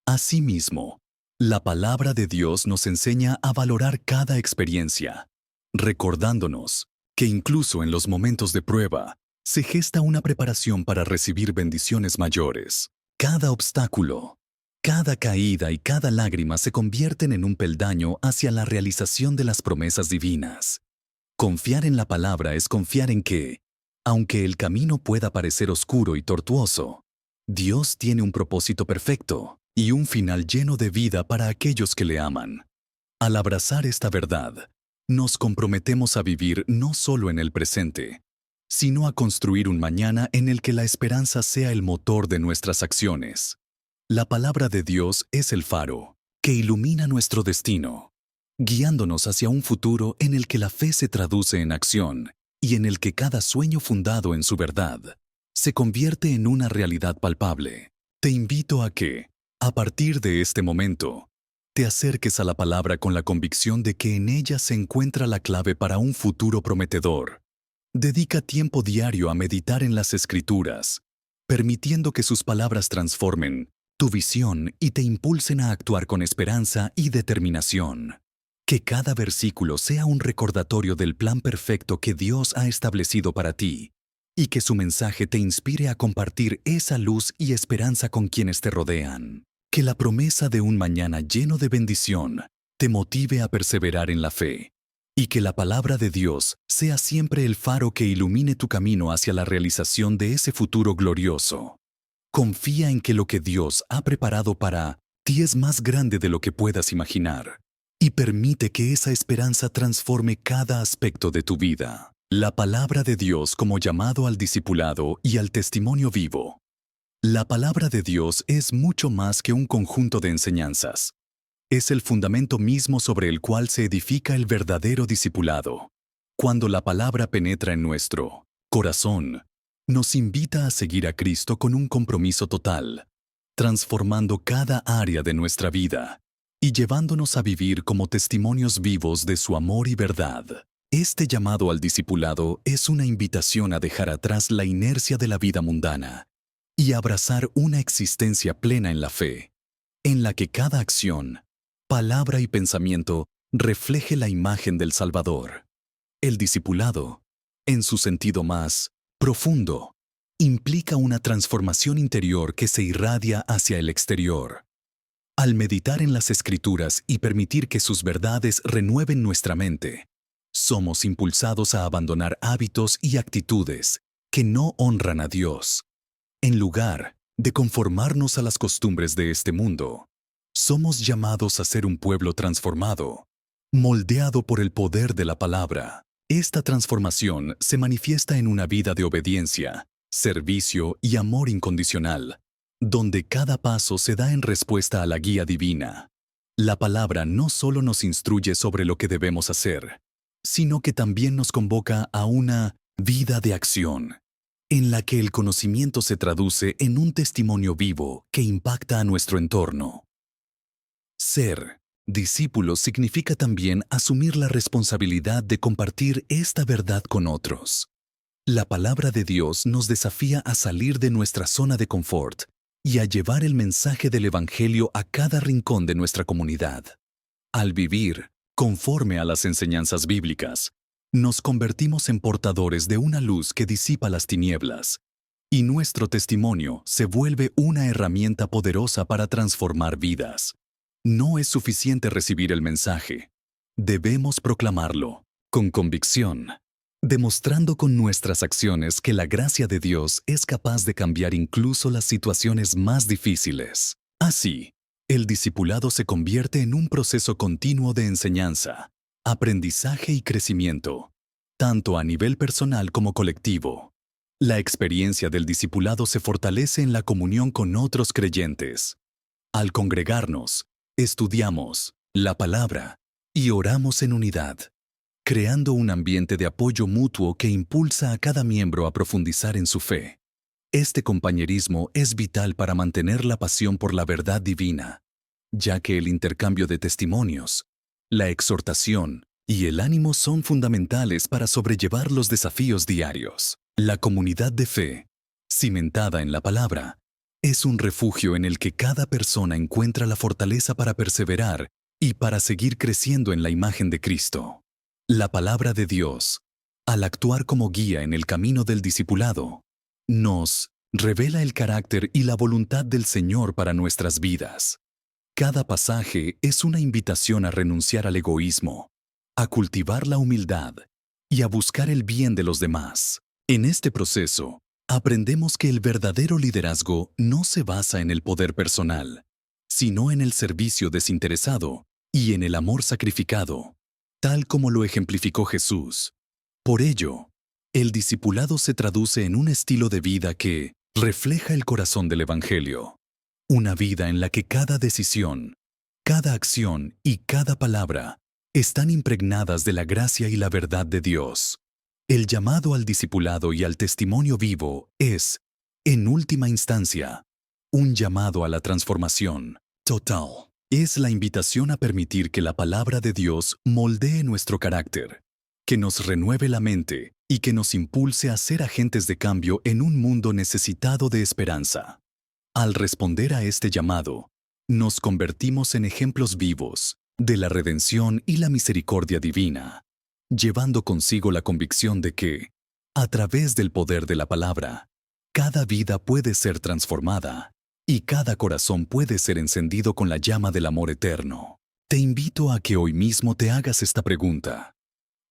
Asimismo, la palabra de Dios nos enseña a valorar cada experiencia, recordándonos que incluso en los momentos de prueba, se gesta una preparación para recibir bendiciones mayores. Cada obstáculo, cada caída y cada lágrima se convierten en un peldaño hacia la realización de las promesas divinas. Confiar en la palabra es confiar en que, aunque el camino pueda parecer oscuro y tortuoso, Dios tiene un propósito perfecto y un final lleno de vida para aquellos que le aman. Al abrazar esta verdad, nos comprometemos a vivir no solo en el presente, sino a construir un mañana en el que la esperanza sea el motor de nuestras acciones. La palabra de Dios es el faro que ilumina nuestro destino, guiándonos hacia un futuro en el que la fe se traduce en acción y en el que cada sueño fundado en su verdad se convierte en una realidad palpable. Te invito a que, a partir de este momento, te acerques a la palabra con la convicción de que en ella se encuentra la clave para un futuro prometedor. Dedica tiempo diario a meditar en las Escrituras, permitiendo que sus palabras transformen tu visión y te impulsen a actuar con esperanza y determinación. Que cada versículo sea un recordatorio del plan perfecto que Dios ha establecido para ti, y que su mensaje te inspire a compartir esa luz y esperanza con quienes te rodean. Que la promesa de un mañana lleno de bendición te motive a perseverar en la fe, y que la palabra de Dios sea siempre el faro que ilumine tu camino hacia la realización de ese futuro glorioso. Confía en que lo que Dios ha preparado para ti es más grande de lo que puedas imaginar, y permite que esa esperanza transforme cada aspecto de tu vida. La palabra de Dios como llamado al discipulado y al testimonio vivo. La palabra de Dios es mucho más que un conjunto de enseñanzas. Es el fundamento mismo sobre el cual se edifica el verdadero discipulado. Cuando la palabra penetra en nuestro corazón, nos invita a seguir a Cristo con un compromiso total, transformando cada área de nuestra vida y llevándonos a vivir como testimonios vivos de su amor y verdad. Este llamado al discipulado es una invitación a dejar atrás la inercia de la vida mundana y abrazar una existencia plena en la fe, en la que cada acción, palabra y pensamiento refleje la imagen del Salvador. El discipulado, en su sentido más profundo, implica una transformación interior que se irradia hacia el exterior. Al meditar en las Escrituras y permitir que sus verdades renueven nuestra mente, somos impulsados a abandonar hábitos y actitudes que no honran a Dios. En lugar de conformarnos a las costumbres de este mundo, somos llamados a ser un pueblo transformado, moldeado por el poder de la palabra. Esta transformación se manifiesta en una vida de obediencia, servicio y amor incondicional, donde cada paso se da en respuesta a la guía divina. La palabra no solo nos instruye sobre lo que debemos hacer, sino que también nos convoca a una vida de acción, en la que el conocimiento se traduce en un testimonio vivo que impacta a nuestro entorno. Ser discípulo significa también asumir la responsabilidad de compartir esta verdad con otros. La palabra de Dios nos desafía a salir de nuestra zona de confort y a llevar el mensaje del Evangelio a cada rincón de nuestra comunidad. Al vivir conforme a las enseñanzas bíblicas, nos convertimos en portadores de una luz que disipa las tinieblas, y nuestro testimonio se vuelve una herramienta poderosa para transformar vidas. No es suficiente recibir el mensaje. Debemos proclamarlo, con convicción, demostrando con nuestras acciones que la gracia de Dios es capaz de cambiar incluso las situaciones más difíciles. Así, el discipulado se convierte en un proceso continuo de enseñanza, aprendizaje y crecimiento, tanto a nivel personal como colectivo. La experiencia del discipulado se fortalece en la comunión con otros creyentes. Al congregarnos, estudiamos la palabra y oramos en unidad, creando un ambiente de apoyo mutuo que impulsa a cada miembro a profundizar en su fe. Este compañerismo es vital para mantener la pasión por la verdad divina, ya que el intercambio de testimonios, la exhortación y el ánimo son fundamentales para sobrellevar los desafíos diarios. La comunidad de fe, cimentada en la palabra, es un refugio en el que cada persona encuentra la fortaleza para perseverar y para seguir creciendo en la imagen de Cristo. La palabra de Dios, al actuar como guía en el camino del discipulado, nos revela el carácter y la voluntad del Señor para nuestras vidas. Cada pasaje es una invitación a renunciar al egoísmo, a cultivar la humildad y a buscar el bien de los demás. En este proceso, aprendemos que el verdadero liderazgo no se basa en el poder personal, sino en el servicio desinteresado y en el amor sacrificado, tal como lo ejemplificó Jesús. Por ello, el discipulado se traduce en un estilo de vida que refleja el corazón del Evangelio. Una vida en la que cada decisión, cada acción y cada palabra están impregnadas de la gracia y la verdad de Dios. El llamado al discipulado y al testimonio vivo es, en última instancia, un llamado a la transformación total. Es la invitación a permitir que la palabra de Dios moldee nuestro carácter, que nos renueve la mente y que nos impulse a ser agentes de cambio en un mundo necesitado de esperanza. Al responder a este llamado, nos convertimos en ejemplos vivos de la redención y la misericordia divina, llevando consigo la convicción de que, a través del poder de la palabra, cada vida puede ser transformada y cada corazón puede ser encendido con la llama del amor eterno. Te invito a que hoy mismo te hagas esta pregunta.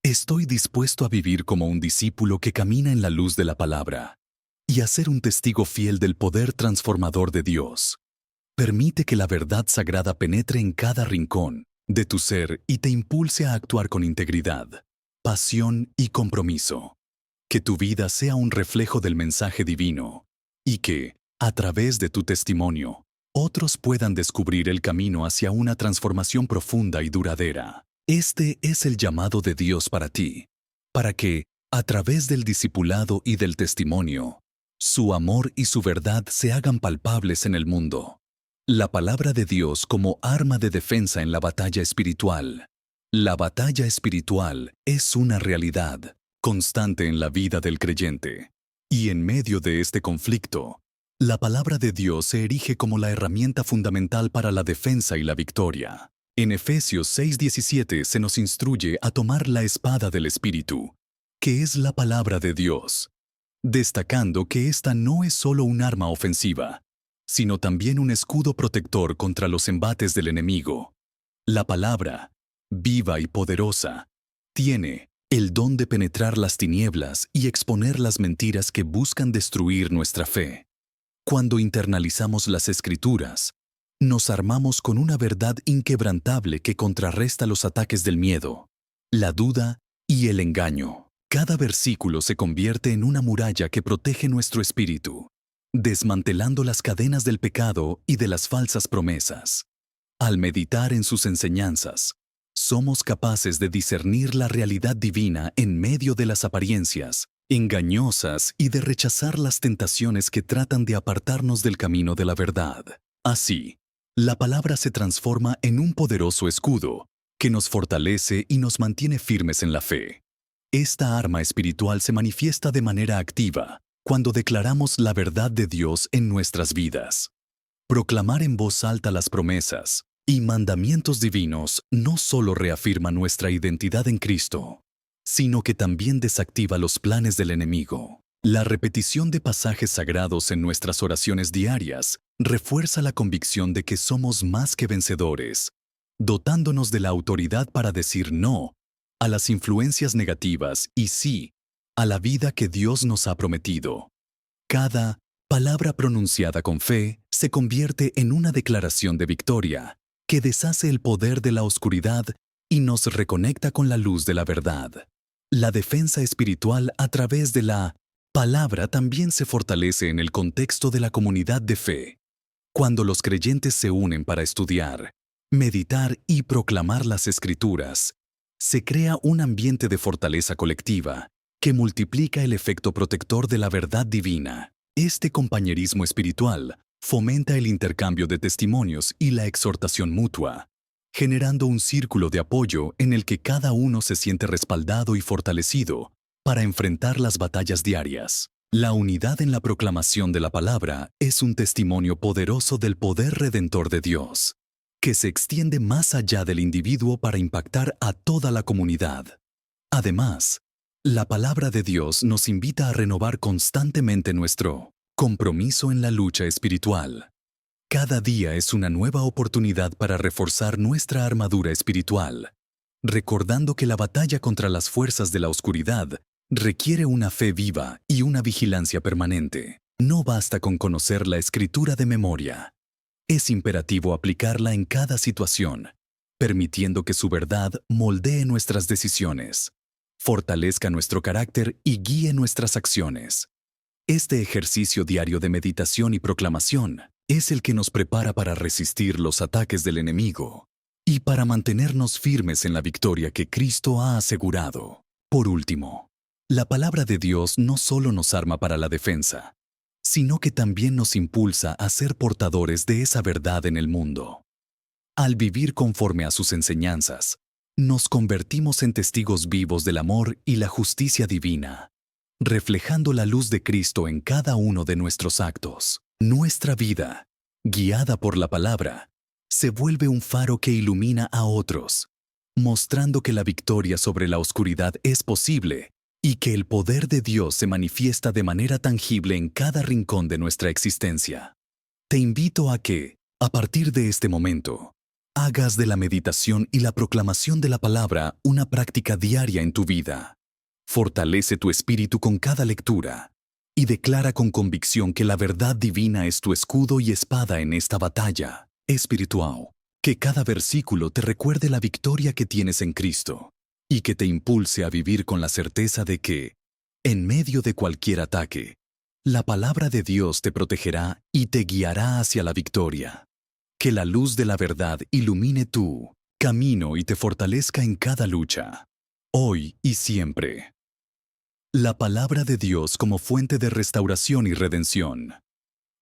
¿Estoy dispuesto a vivir como un discípulo que camina en la luz de la palabra y a ser un testigo fiel del poder transformador de Dios? Permite que la verdad sagrada penetre en cada rincón de tu ser y te impulse a actuar con integridad, pasión y compromiso. Que tu vida sea un reflejo del mensaje divino y que, a través de tu testimonio, otros puedan descubrir el camino hacia una transformación profunda y duradera. Este es el llamado de Dios para ti, para que, a través del discipulado y del testimonio, su amor y su verdad se hagan palpables en el mundo. La palabra de Dios como arma de defensa en la batalla espiritual. La batalla espiritual es una realidad constante en la vida del creyente. Y en medio de este conflicto, la palabra de Dios se erige como la herramienta fundamental para la defensa y la victoria. En Efesios 6:17 se nos instruye a tomar la espada del Espíritu, que es la palabra de Dios, destacando que esta no es solo un arma ofensiva, sino también un escudo protector contra los embates del enemigo. La palabra, viva y poderosa, tiene el don de penetrar las tinieblas y exponer las mentiras que buscan destruir nuestra fe. Cuando internalizamos las Escrituras, nos armamos con una verdad inquebrantable que contrarresta los ataques del miedo, la duda y el engaño. Cada versículo se convierte en una muralla que protege nuestro espíritu, desmantelando las cadenas del pecado y de las falsas promesas. Al meditar en sus enseñanzas, somos capaces de discernir la realidad divina en medio de las apariencias engañosas y de rechazar las tentaciones que tratan de apartarnos del camino de la verdad. Así, la palabra se transforma en un poderoso escudo que nos fortalece y nos mantiene firmes en la fe. Esta arma espiritual se manifiesta de manera activa cuando declaramos la verdad de Dios en nuestras vidas. Proclamar en voz alta las promesas y mandamientos divinos no solo reafirma nuestra identidad en Cristo, sino que también desactiva los planes del enemigo. La repetición de pasajes sagrados en nuestras oraciones diarias refuerza la convicción de que somos más que vencedores, dotándonos de la autoridad para decir no a las influencias negativas y sí, a la vida que Dios nos ha prometido. Cada palabra pronunciada con fe se convierte en una declaración de victoria que deshace el poder de la oscuridad y nos reconecta con la luz de la verdad. La defensa espiritual a través de la palabra también se fortalece en el contexto de la comunidad de fe. Cuando los creyentes se unen para estudiar, meditar y proclamar las Escrituras, se crea un ambiente de fortaleza colectiva que multiplica el efecto protector de la verdad divina. Este compañerismo espiritual fomenta el intercambio de testimonios y la exhortación mutua, generando un círculo de apoyo en el que cada uno se siente respaldado y fortalecido para enfrentar las batallas diarias. La unidad en la proclamación de la palabra es un testimonio poderoso del poder redentor de Dios, que se extiende más allá del individuo para impactar a toda la comunidad. Además, la palabra de Dios nos invita a renovar constantemente nuestro compromiso en la lucha espiritual. Cada día es una nueva oportunidad para reforzar nuestra armadura espiritual, recordando que la batalla contra las fuerzas de la oscuridad requiere una fe viva y una vigilancia permanente. No basta con conocer la Escritura de memoria. Es imperativo aplicarla en cada situación, permitiendo que su verdad moldee nuestras decisiones, fortalezca nuestro carácter y guíe nuestras acciones. Este ejercicio diario de meditación y proclamación es el que nos prepara para resistir los ataques del enemigo y para mantenernos firmes en la victoria que Cristo ha asegurado. Por último, la palabra de Dios no solo nos arma para la defensa, sino que también nos impulsa a ser portadores de esa verdad en el mundo. Al vivir conforme a sus enseñanzas, nos convertimos en testigos vivos del amor y la justicia divina, reflejando la luz de Cristo en cada uno de nuestros actos. Nuestra vida, guiada por la palabra, se vuelve un faro que ilumina a otros, mostrando que la victoria sobre la oscuridad es posible y que el poder de Dios se manifiesta de manera tangible en cada rincón de nuestra existencia. Te invito a que, a partir de este momento, hagas de la meditación y la proclamación de la palabra una práctica diaria en tu vida. Fortalece tu espíritu con cada lectura y declara con convicción que la verdad divina es tu escudo y espada en esta batalla espiritual. Que cada versículo te recuerde la victoria que tienes en Cristo y que te impulse a vivir con la certeza de que, en medio de cualquier ataque, la palabra de Dios te protegerá y te guiará hacia la victoria. Que la luz de la verdad ilumine tu camino y te fortalezca en cada lucha, hoy y siempre. La palabra de Dios como fuente de restauración y redención.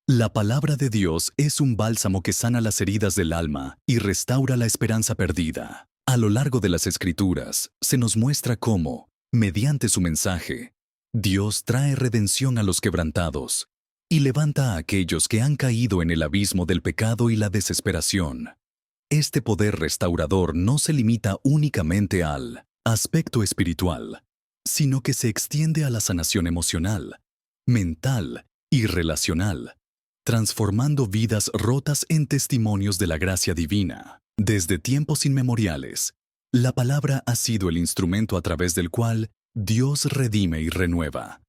La palabra de Dios es un bálsamo que sana las heridas del alma y restaura la esperanza perdida. A lo largo de las Escrituras, se nos muestra cómo, mediante su mensaje, Dios trae redención a los quebrantados y levanta a aquellos que han caído en el abismo del pecado y la desesperación. Este poder restaurador no se limita únicamente al aspecto espiritual, sino que se extiende a la sanación emocional, mental y relacional, transformando vidas rotas en testimonios de la gracia divina. Desde tiempos inmemoriales, la palabra ha sido el instrumento a través del cual Dios redime y renueva.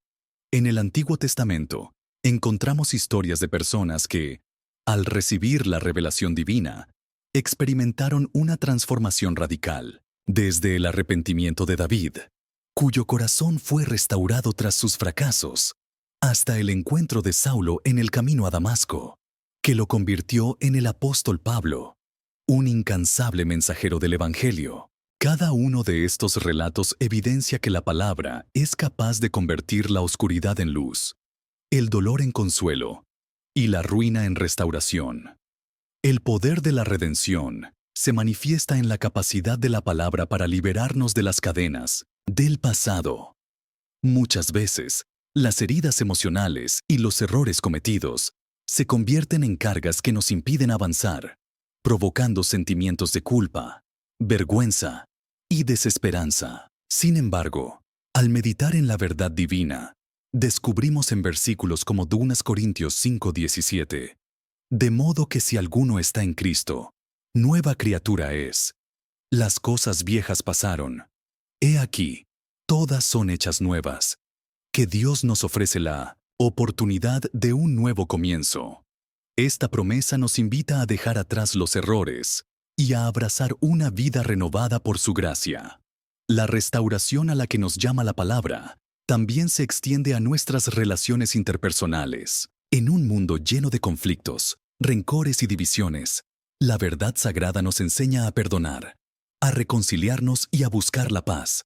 En el Antiguo Testamento, encontramos historias de personas que, al recibir la revelación divina, experimentaron una transformación radical, desde el arrepentimiento de David, cuyo corazón fue restaurado tras sus fracasos, hasta el encuentro de Saulo en el camino a Damasco, que lo convirtió en el apóstol Pablo, un incansable mensajero del Evangelio. Cada uno de estos relatos evidencia que la palabra es capaz de convertir la oscuridad en luz, el dolor en consuelo y la ruina en restauración. El poder de la redención se manifiesta en la capacidad de la palabra para liberarnos de las cadenas del pasado. Muchas veces, las heridas emocionales y los errores cometidos se convierten en cargas que nos impiden avanzar, provocando sentimientos de culpa, vergüenza y desesperanza. Sin embargo, al meditar en la verdad divina, descubrimos en versículos como 2 Corintios 5:17, de modo que si alguno está en Cristo, nueva criatura es. Las cosas viejas pasaron. He aquí, todas son hechas nuevas, que Dios nos ofrece la oportunidad de un nuevo comienzo. Esta promesa nos invita a dejar atrás los errores y a abrazar una vida renovada por su gracia. La restauración a la que nos llama la palabra también se extiende a nuestras relaciones interpersonales. En un mundo lleno de conflictos, rencores y divisiones, la verdad sagrada nos enseña a perdonar, a reconciliarnos y a buscar la paz.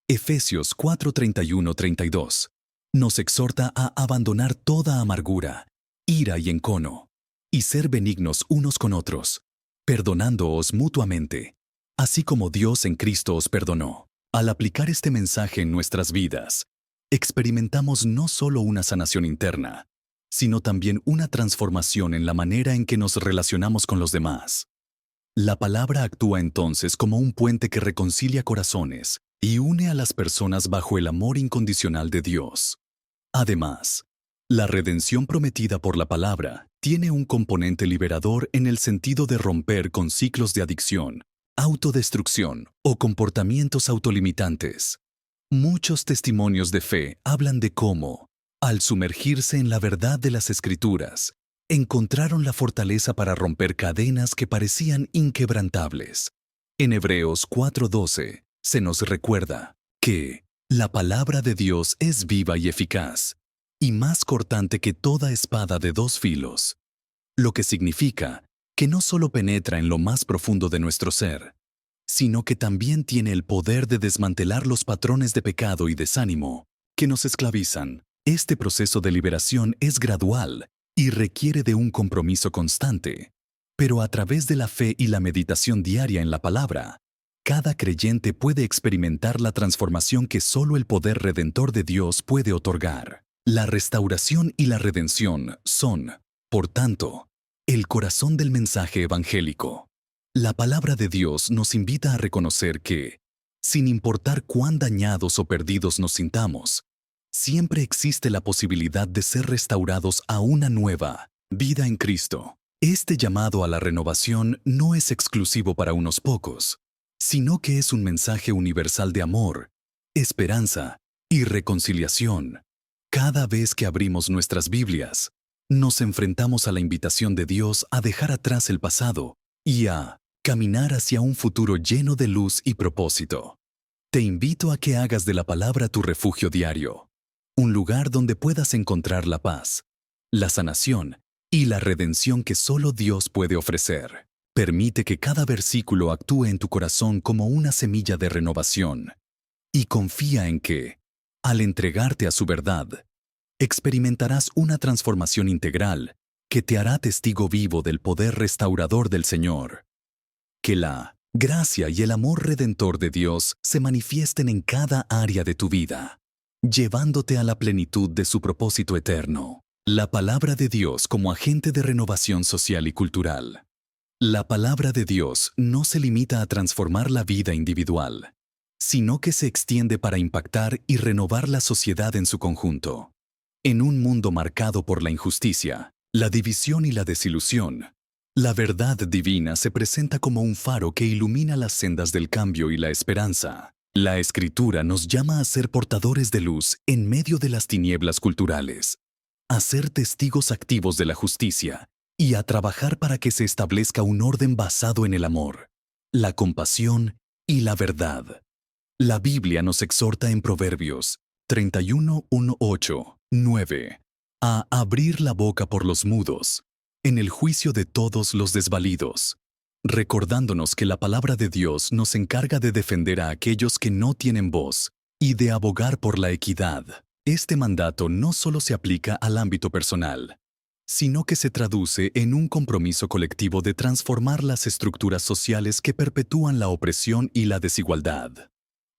Efesios 4:31-32 nos exhorta a abandonar toda amargura, ira y encono, y ser benignos unos con otros, perdonándoos mutuamente, así como Dios en Cristo os perdonó. Al aplicar este mensaje en nuestras vidas, experimentamos no solo una sanación interna, sino también una transformación en la manera en que nos relacionamos con los demás. La palabra actúa entonces como un puente que reconcilia corazones y une a las personas bajo el amor incondicional de Dios. Además, la redención prometida por la palabra tiene un componente liberador en el sentido de romper con ciclos de adicción, autodestrucción o comportamientos autolimitantes. Muchos testimonios de fe hablan de cómo, al sumergirse en la verdad de las Escrituras, encontraron la fortaleza para romper cadenas que parecían inquebrantables. En Hebreos 4:12 se nos recuerda que la palabra de Dios es viva y eficaz, y más cortante que toda espada de dos filos, lo que significa que no solo penetra en lo más profundo de nuestro ser, sino que también tiene el poder de desmantelar los patrones de pecado y desánimo que nos esclavizan. Este proceso de liberación es gradual y requiere de un compromiso constante, pero a través de la fe y la meditación diaria en la palabra, cada creyente puede experimentar la transformación que solo el poder redentor de Dios puede otorgar. La restauración y la redención son, por tanto, el corazón del mensaje evangélico. La palabra de Dios nos invita a reconocer que, sin importar cuán dañados o perdidos nos sintamos, siempre existe la posibilidad de ser restaurados a una nueva vida en Cristo. Este llamado a la renovación no es exclusivo para unos pocos, sino que es un mensaje universal de amor, esperanza y reconciliación. Cada vez que abrimos nuestras Biblias, nos enfrentamos a la invitación de Dios a dejar atrás el pasado y a caminar hacia un futuro lleno de luz y propósito. Te invito a que hagas de la palabra tu refugio diario, un lugar donde puedas encontrar la paz, la sanación y la redención que solo Dios puede ofrecer. Permite que cada versículo actúe en tu corazón como una semilla de renovación y confía en que, al entregarte a su verdad, experimentarás una transformación integral que te hará testigo vivo del poder restaurador del Señor. Que la gracia y el amor redentor de Dios se manifiesten en cada área de tu vida, llevándote a la plenitud de su propósito eterno. La palabra de Dios como agente de renovación social y cultural. La palabra de Dios no se limita a transformar la vida individual, sino que se extiende para impactar y renovar la sociedad en su conjunto. En un mundo marcado por la injusticia, la división y la desilusión, la verdad divina se presenta como un faro que ilumina las sendas del cambio y la esperanza. La Escritura nos llama a ser portadores de luz en medio de las tinieblas culturales, a ser testigos activos de la justicia y a trabajar para que se establezca un orden basado en el amor, la compasión y la verdad. La Biblia nos exhorta en Proverbios 31:1-8-9 a abrir la boca por los mudos, en el juicio de todos los desvalidos, recordándonos que la palabra de Dios nos encarga de defender a aquellos que no tienen voz y de abogar por la equidad. Este mandato no solo se aplica al ámbito personal, sino que se traduce en un compromiso colectivo de transformar las estructuras sociales que perpetúan la opresión y la desigualdad.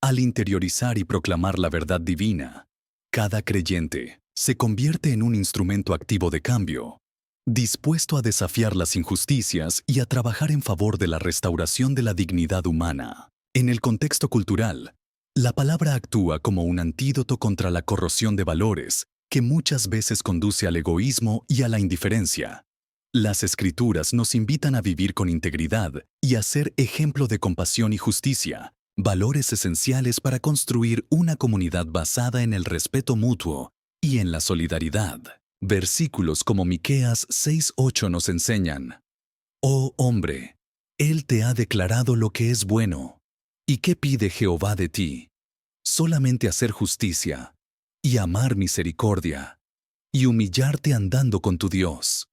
Al interiorizar y proclamar la verdad divina, cada creyente se convierte en un instrumento activo de cambio, dispuesto a desafiar las injusticias y a trabajar en favor de la restauración de la dignidad humana. En el contexto cultural, la palabra actúa como un antídoto contra la corrosión de valores que muchas veces conduce al egoísmo y a la indiferencia. Las Escrituras nos invitan a vivir con integridad y a ser ejemplo de compasión y justicia, valores esenciales para construir una comunidad basada en el respeto mutuo y en la solidaridad. Versículos como Miqueas 6:8 nos enseñan: Oh hombre, Él te ha declarado lo que es bueno. ¿Y qué pide Jehová de ti? Solamente hacer justicia, y amar misericordia, y humillarte andando con tu Dios.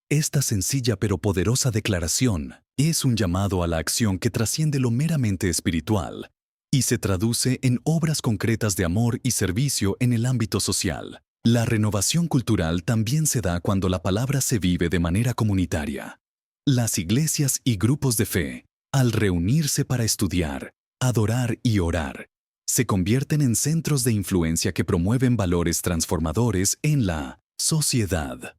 Esta sencilla pero poderosa declaración es un llamado a la acción que trasciende lo meramente espiritual y se traduce en obras concretas de amor y servicio en el ámbito social. La renovación cultural también se da cuando la palabra se vive de manera comunitaria. Las iglesias y grupos de fe, al reunirse para estudiar, adorar y orar, se convierten en centros de influencia que promueven valores transformadores en la sociedad.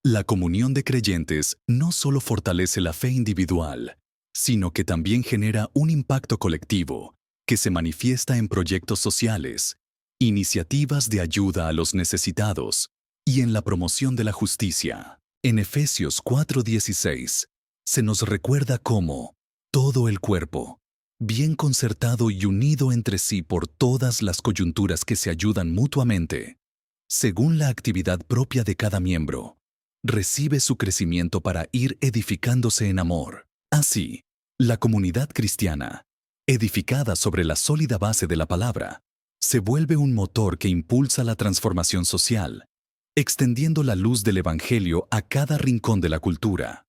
La comunión de creyentes no solo fortalece la fe individual, sino que también genera un impacto colectivo que se manifiesta en proyectos sociales, iniciativas de ayuda a los necesitados y en la promoción de la justicia. En Efesios 4:16 se nos recuerda cómo todo el cuerpo, bien concertado y unido entre sí por todas las coyunturas que se ayudan mutuamente, según la actividad propia de cada miembro, recibe su crecimiento para ir edificándose en amor. Así, la comunidad cristiana, edificada sobre la sólida base de la palabra, se vuelve un motor que impulsa la transformación social, extendiendo la luz del Evangelio a cada rincón de la cultura.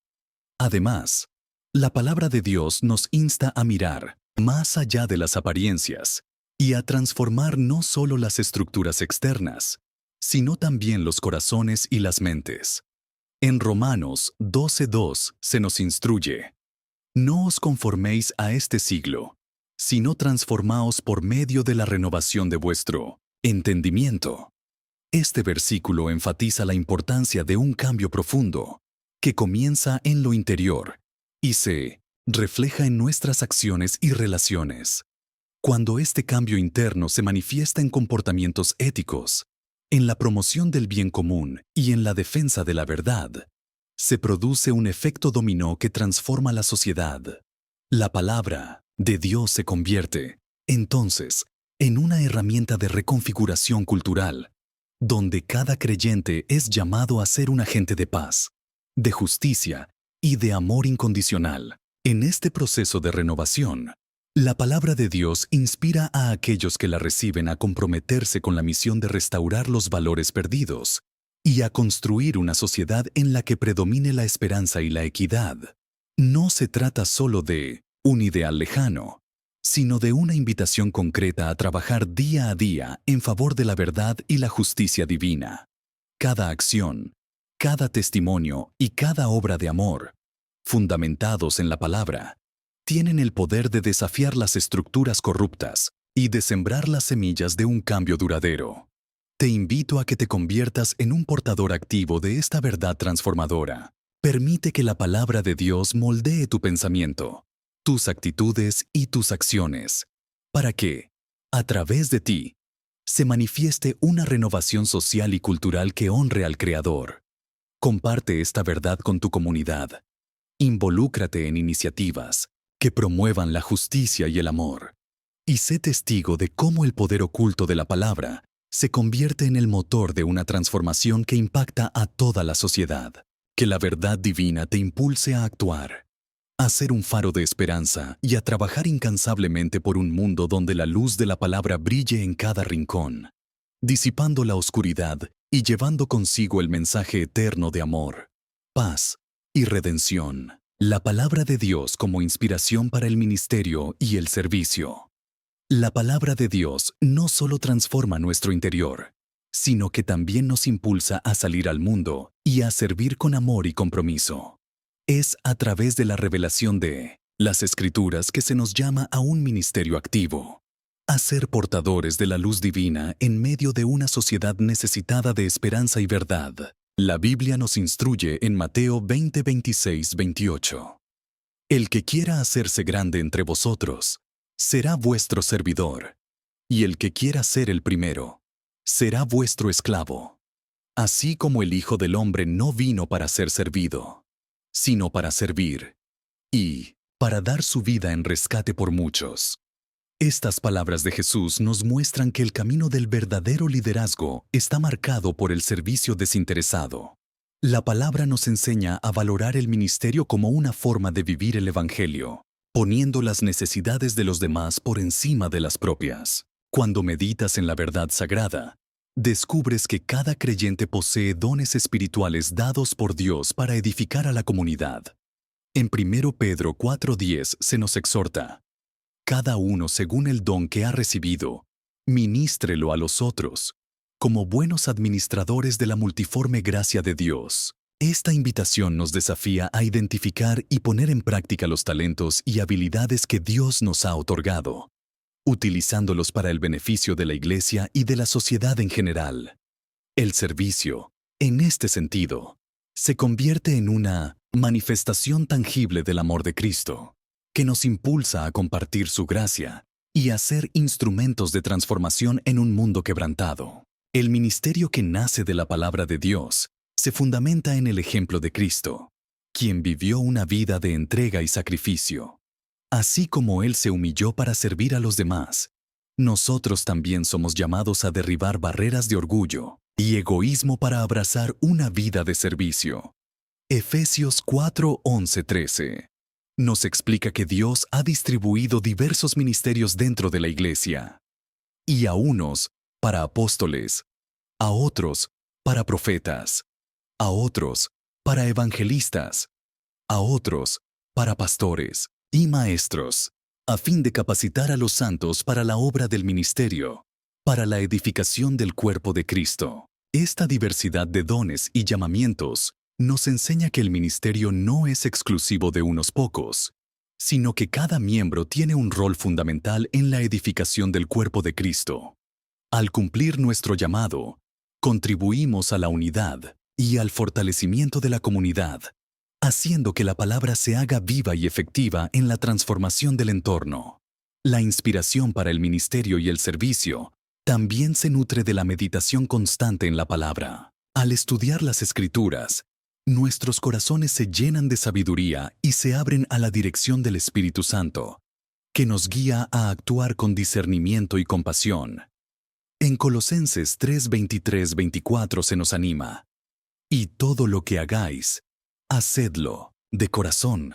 Además, la palabra de Dios nos insta a mirar más allá de las apariencias y a transformar no solo las estructuras externas, sino también los corazones y las mentes. En Romanos 12:2 se nos instruye: No os conforméis a este siglo, sino transformaos por medio de la renovación de vuestro entendimiento. Este versículo enfatiza la importancia de un cambio profundo, que comienza en lo interior y se refleja en nuestras acciones y relaciones. Cuando este cambio interno se manifiesta en comportamientos éticos, en la promoción del bien común y en la defensa de la verdad, se produce un efecto dominó que transforma la sociedad. La palabra de Dios se convierte, entonces, en una herramienta de reconfiguración cultural, donde cada creyente es llamado a ser un agente de paz, de justicia y de amor incondicional. En este proceso de renovación, la palabra de Dios inspira a aquellos que la reciben a comprometerse con la misión de restaurar los valores perdidos y a construir una sociedad en la que predomine la esperanza y la equidad. No se trata solo de un ideal lejano, sino de una invitación concreta a trabajar día a día en favor de la verdad y la justicia divina. Cada acción, cada testimonio y cada obra de amor, fundamentados en la palabra, tienen el poder de desafiar las estructuras corruptas y de sembrar las semillas de un cambio duradero. Te invito a que te conviertas en un portador activo de esta verdad transformadora. Permite que la palabra de Dios moldee tu pensamiento, tus actitudes y tus acciones, para que, a través de ti, se manifieste una renovación social y cultural que honre al Creador. Comparte esta verdad con tu comunidad. Involúcrate en iniciativas que promuevan la justicia y el amor. Y sé testigo de cómo el poder oculto de la palabra se convierte en el motor de una transformación que impacta a toda la sociedad. Que la verdad divina te impulse a actuar, a ser un faro de esperanza y a trabajar incansablemente por un mundo donde la luz de la palabra brille en cada rincón, disipando la oscuridad y llevando consigo el mensaje eterno de amor, paz y redención. La palabra de Dios como inspiración para el ministerio y el servicio. La palabra de Dios no solo transforma nuestro interior, sino que también nos impulsa a salir al mundo y a servir con amor y compromiso. Es a través de la revelación de las Escrituras que se nos llama a un ministerio activo, a ser portadores de la luz divina en medio de una sociedad necesitada de esperanza y verdad. La Biblia nos instruye en Mateo 20:26-28. El que quiera hacerse grande entre vosotros, será vuestro servidor, y el que quiera ser el primero, será vuestro esclavo. Así como el Hijo del Hombre no vino para ser servido, sino para servir, y para dar su vida en rescate por muchos. Estas palabras de Jesús nos muestran que el camino del verdadero liderazgo está marcado por el servicio desinteresado. La palabra nos enseña a valorar el ministerio como una forma de vivir el Evangelio, poniendo las necesidades de los demás por encima de las propias. Cuando meditas en la verdad sagrada, descubres que cada creyente posee dones espirituales dados por Dios para edificar a la comunidad. En 1 Pedro 4:10 se nos exhorta: cada uno según el don que ha recibido, ministrelo a los otros, como buenos administradores de la multiforme gracia de Dios. Esta invitación nos desafía a identificar y poner en práctica los talentos y habilidades que Dios nos ha otorgado, utilizándolos para el beneficio de la Iglesia y de la sociedad en general. El servicio, en este sentido, se convierte en una manifestación tangible del amor de Cristo, que nos impulsa a compartir su gracia y a ser instrumentos de transformación en un mundo quebrantado. El ministerio que nace de la palabra de Dios se fundamenta en el ejemplo de Cristo, quien vivió una vida de entrega y sacrificio. Así como Él se humilló para servir a los demás, nosotros también somos llamados a derribar barreras de orgullo y egoísmo para abrazar una vida de servicio. Efesios 4:11-13 nos explica que Dios ha distribuido diversos ministerios dentro de la Iglesia, y a unos para apóstoles, a otros para profetas, a otros para evangelistas, a otros para pastores y maestros, a fin de capacitar a los santos para la obra del ministerio, para la edificación del cuerpo de Cristo. Esta diversidad de dones y llamamientos nos enseña que el ministerio no es exclusivo de unos pocos, sino que cada miembro tiene un rol fundamental en la edificación del cuerpo de Cristo. Al cumplir nuestro llamado, contribuimos a la unidad y al fortalecimiento de la comunidad, haciendo que la palabra se haga viva y efectiva en la transformación del entorno. La inspiración para el ministerio y el servicio también se nutre de la meditación constante en la palabra. Al estudiar las Escrituras, nuestros corazones se llenan de sabiduría y se abren a la dirección del Espíritu Santo, que nos guía a actuar con discernimiento y compasión. En Colosenses 3:23-24 se nos anima: y todo lo que hagáis, hacedlo de corazón,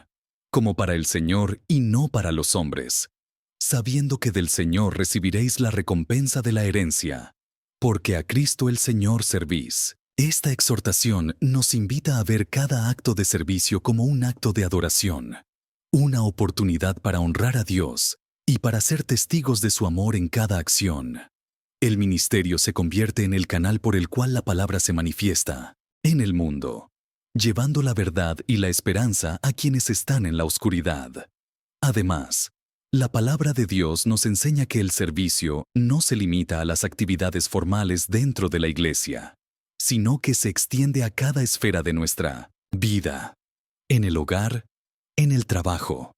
como para el Señor y no para los hombres, sabiendo que del Señor recibiréis la recompensa de la herencia, porque a Cristo el Señor servís. Esta exhortación nos invita a ver cada acto de servicio como un acto de adoración, una oportunidad para honrar a Dios y para ser testigos de su amor en cada acción. El ministerio se convierte en el canal por el cual la palabra se manifiesta en el mundo, llevando la verdad y la esperanza a quienes están en la oscuridad. Además, la palabra de Dios nos enseña que el servicio no se limita a las actividades formales dentro de la Iglesia, sino que se extiende a cada esfera de nuestra vida, en el hogar, en el trabajo,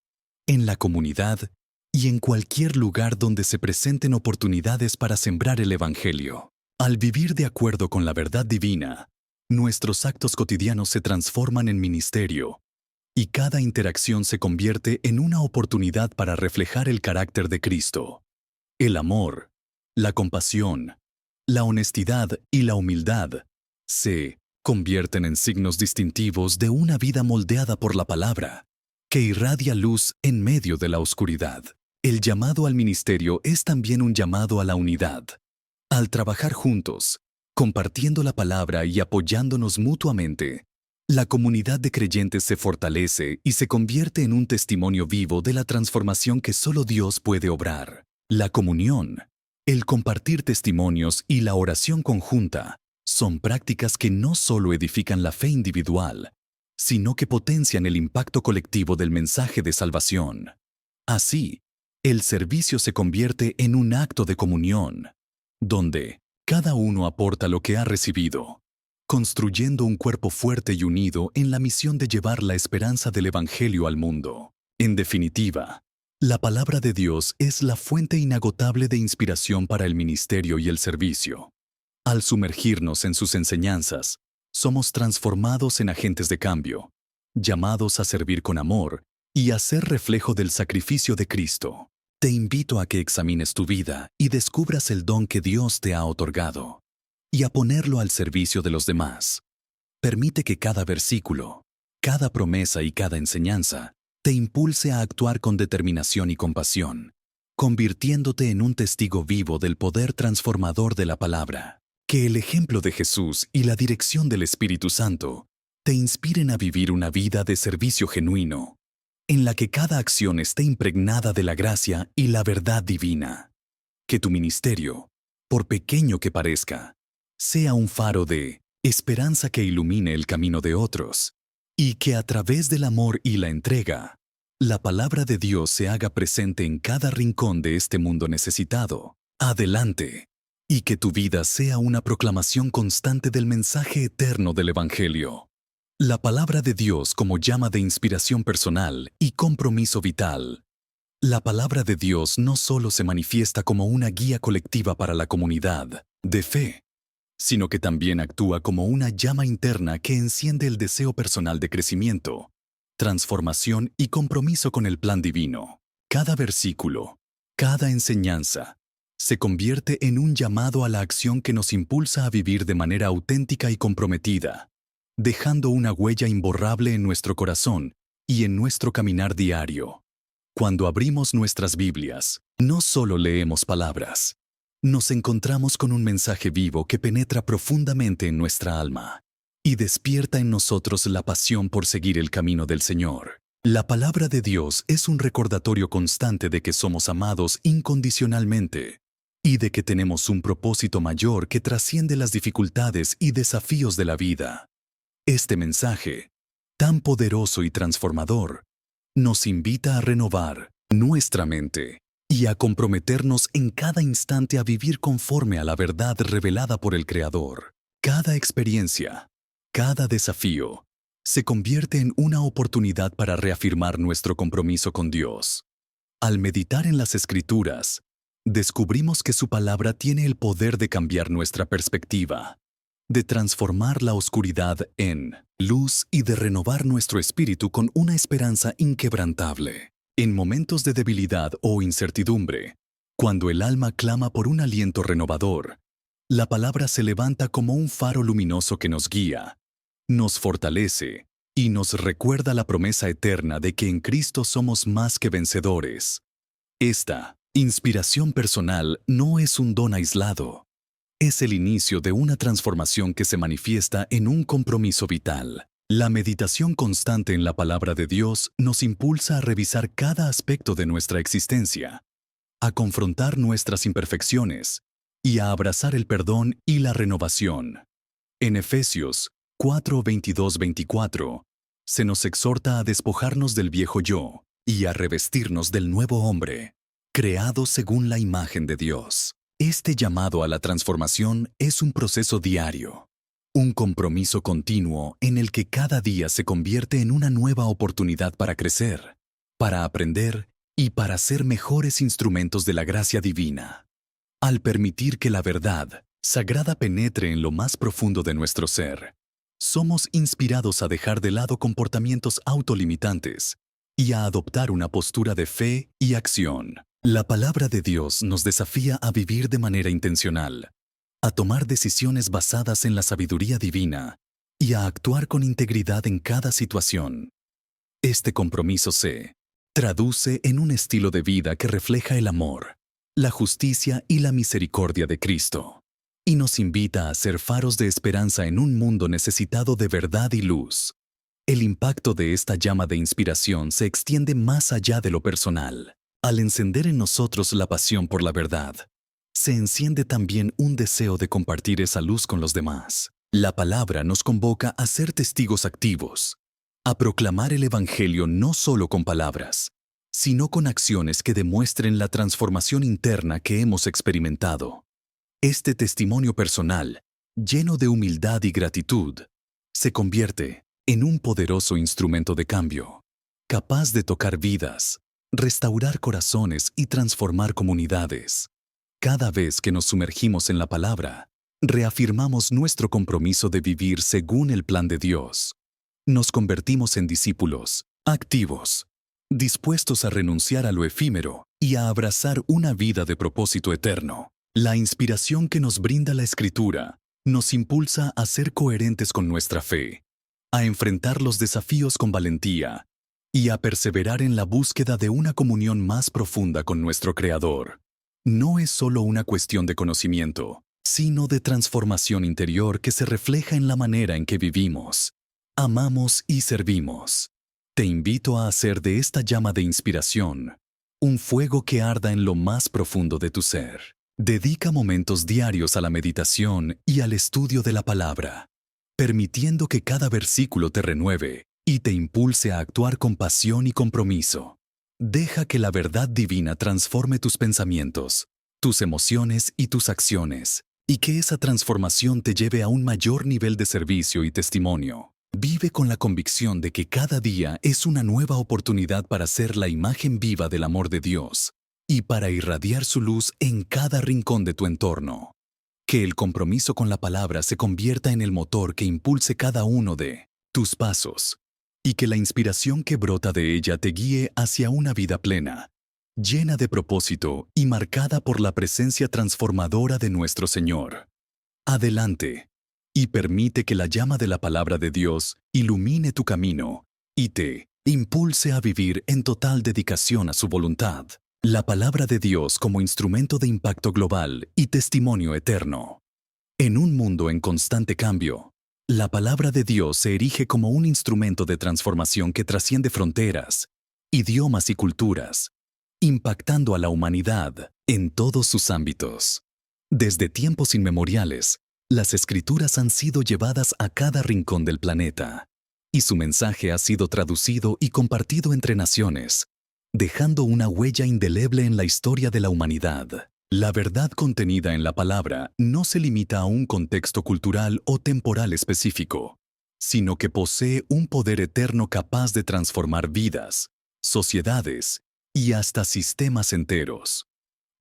en la comunidad y en cualquier lugar donde se presenten oportunidades para sembrar el Evangelio. Al vivir de acuerdo con la verdad divina, nuestros actos cotidianos se transforman en ministerio, y cada interacción se convierte en una oportunidad para reflejar el carácter de Cristo. El amor, la compasión, la honestidad y la humildad se convierten en signos distintivos de una vida moldeada por la palabra, que irradia luz en medio de la oscuridad. El llamado al ministerio es también un llamado a la unidad. Al trabajar juntos, compartiendo la palabra y apoyándonos mutuamente, la comunidad de creyentes se fortalece y se convierte en un testimonio vivo de la transformación que solo Dios puede obrar. La comunión, el compartir testimonios y la oración conjunta son prácticas que no solo edifican la fe individual, sino que potencian el impacto colectivo del mensaje de salvación. Así, el servicio se convierte en un acto de comunión, donde cada uno aporta lo que ha recibido, construyendo un cuerpo fuerte y unido en la misión de llevar la esperanza del Evangelio al mundo. En definitiva, la palabra de Dios es la fuente inagotable de inspiración para el ministerio y el servicio. Al sumergirnos en sus enseñanzas, somos transformados en agentes de cambio, llamados a servir con amor y a ser reflejo del sacrificio de Cristo. Te invito a que examines tu vida y descubras el don que Dios te ha otorgado, y a ponerlo al servicio de los demás. Permite que cada versículo, cada promesa y cada enseñanza te impulse a actuar con determinación y compasión, convirtiéndote en un testigo vivo del poder transformador de la palabra. Que el ejemplo de Jesús y la dirección del Espíritu Santo te inspiren a vivir una vida de servicio genuino, en la que cada acción esté impregnada de la gracia y la verdad divina. Que tu ministerio, por pequeño que parezca, sea un faro de esperanza que ilumine el camino de otros, y que a través del amor y la entrega, la palabra de Dios se haga presente en cada rincón de este mundo necesitado. Adelante, y que tu vida sea una proclamación constante del mensaje eterno del Evangelio. La palabra de Dios como llama de inspiración personal y compromiso vital. La palabra de Dios no solo se manifiesta como una guía colectiva para la comunidad de fe, sino que también actúa como una llama interna que enciende el deseo personal de crecimiento, transformación y compromiso con el plan divino. Cada versículo, cada enseñanza, se convierte en un llamado a la acción que nos impulsa a vivir de manera auténtica y comprometida, dejando una huella imborrable en nuestro corazón y en nuestro caminar diario. Cuando abrimos nuestras Biblias, no solo leemos palabras, nos encontramos con un mensaje vivo que penetra profundamente en nuestra alma y despierta en nosotros la pasión por seguir el camino del Señor. La palabra de Dios es un recordatorio constante de que somos amados incondicionalmente y de que tenemos un propósito mayor que trasciende las dificultades y desafíos de la vida. Este mensaje, tan poderoso y transformador, nos invita a renovar nuestra mente y a comprometernos en cada instante a vivir conforme a la verdad revelada por el Creador. Cada experiencia, cada desafío, se convierte en una oportunidad para reafirmar nuestro compromiso con Dios. Al meditar en las Escrituras, descubrimos que su palabra tiene el poder de cambiar nuestra perspectiva, de transformar la oscuridad en luz y de renovar nuestro espíritu con una esperanza inquebrantable. En momentos de debilidad o incertidumbre, cuando el alma clama por un aliento renovador, la palabra se levanta como un faro luminoso que nos guía, nos fortalece y nos recuerda la promesa eterna de que en Cristo somos más que vencedores. Esta inspiración personal no es un don aislado. Es el inicio de una transformación que se manifiesta en un compromiso vital. La meditación constante en la palabra de Dios nos impulsa a revisar cada aspecto de nuestra existencia, a confrontar nuestras imperfecciones y a abrazar el perdón y la renovación. En Efesios 4:22-24, se nos exhorta a despojarnos del viejo yo y a revestirnos del nuevo hombre, creado según la imagen de Dios. Este llamado a la transformación es un proceso diario, un compromiso continuo en el que cada día se convierte en una nueva oportunidad para crecer, para aprender y para ser mejores instrumentos de la gracia divina. Al permitir que la verdad sagrada penetre en lo más profundo de nuestro ser, somos inspirados a dejar de lado comportamientos autolimitantes y a adoptar una postura de fe y acción. La palabra de Dios nos desafía a vivir de manera intencional, a tomar decisiones basadas en la sabiduría divina y a actuar con integridad en cada situación. Este compromiso se traduce en un estilo de vida que refleja el amor, la justicia y la misericordia de Cristo, y nos invita a ser faros de esperanza en un mundo necesitado de verdad y luz. El impacto de esta llama de inspiración se extiende más allá de lo personal. Al encender en nosotros la pasión por la verdad, se enciende también un deseo de compartir esa luz con los demás. La palabra nos convoca a ser testigos activos, a proclamar el Evangelio no solo con palabras, sino con acciones que demuestren la transformación interna que hemos experimentado. Este testimonio personal, lleno de humildad y gratitud, se convierte en un poderoso instrumento de cambio, capaz de tocar vidas, restaurar corazones y transformar comunidades. Cada vez que nos sumergimos en la palabra, reafirmamos nuestro compromiso de vivir según el plan de Dios. Nos convertimos en discípulos activos, dispuestos a renunciar a lo efímero y a abrazar una vida de propósito eterno. La inspiración que nos brinda la Escritura nos impulsa a ser coherentes con nuestra fe, a enfrentar los desafíos con valentía y a perseverar en la búsqueda de una comunión más profunda con nuestro Creador. No es solo una cuestión de conocimiento, sino de transformación interior que se refleja en la manera en que vivimos, amamos y servimos. Te invito a hacer de esta llama de inspiración un fuego que arda en lo más profundo de tu ser. Dedica momentos diarios a la meditación y al estudio de la palabra, permitiendo que cada versículo te renueve y te impulse a actuar con pasión y compromiso. Deja que la verdad divina transforme tus pensamientos, tus emociones y tus acciones, y que esa transformación te lleve a un mayor nivel de servicio y testimonio. Vive con la convicción de que cada día es una nueva oportunidad para ser la imagen viva del amor de Dios y para irradiar su luz en cada rincón de tu entorno. Que el compromiso con la palabra se convierta en el motor que impulse cada uno de tus pasos y que la inspiración que brota de ella te guíe hacia una vida plena, llena de propósito y marcada por la presencia transformadora de nuestro Señor. Adelante, y permite que la llama de la palabra de Dios ilumine tu camino y te impulse a vivir en total dedicación a su voluntad. La palabra de Dios como instrumento de impacto global y testimonio eterno. En un mundo en constante cambio, la palabra de Dios se erige como un instrumento de transformación que trasciende fronteras, idiomas y culturas, impactando a la humanidad en todos sus ámbitos. Desde tiempos inmemoriales, las Escrituras han sido llevadas a cada rincón del planeta, y su mensaje ha sido traducido y compartido entre naciones, dejando una huella indeleble en la historia de la humanidad. La verdad contenida en la palabra no se limita a un contexto cultural o temporal específico, sino que posee un poder eterno capaz de transformar vidas, sociedades y hasta sistemas enteros.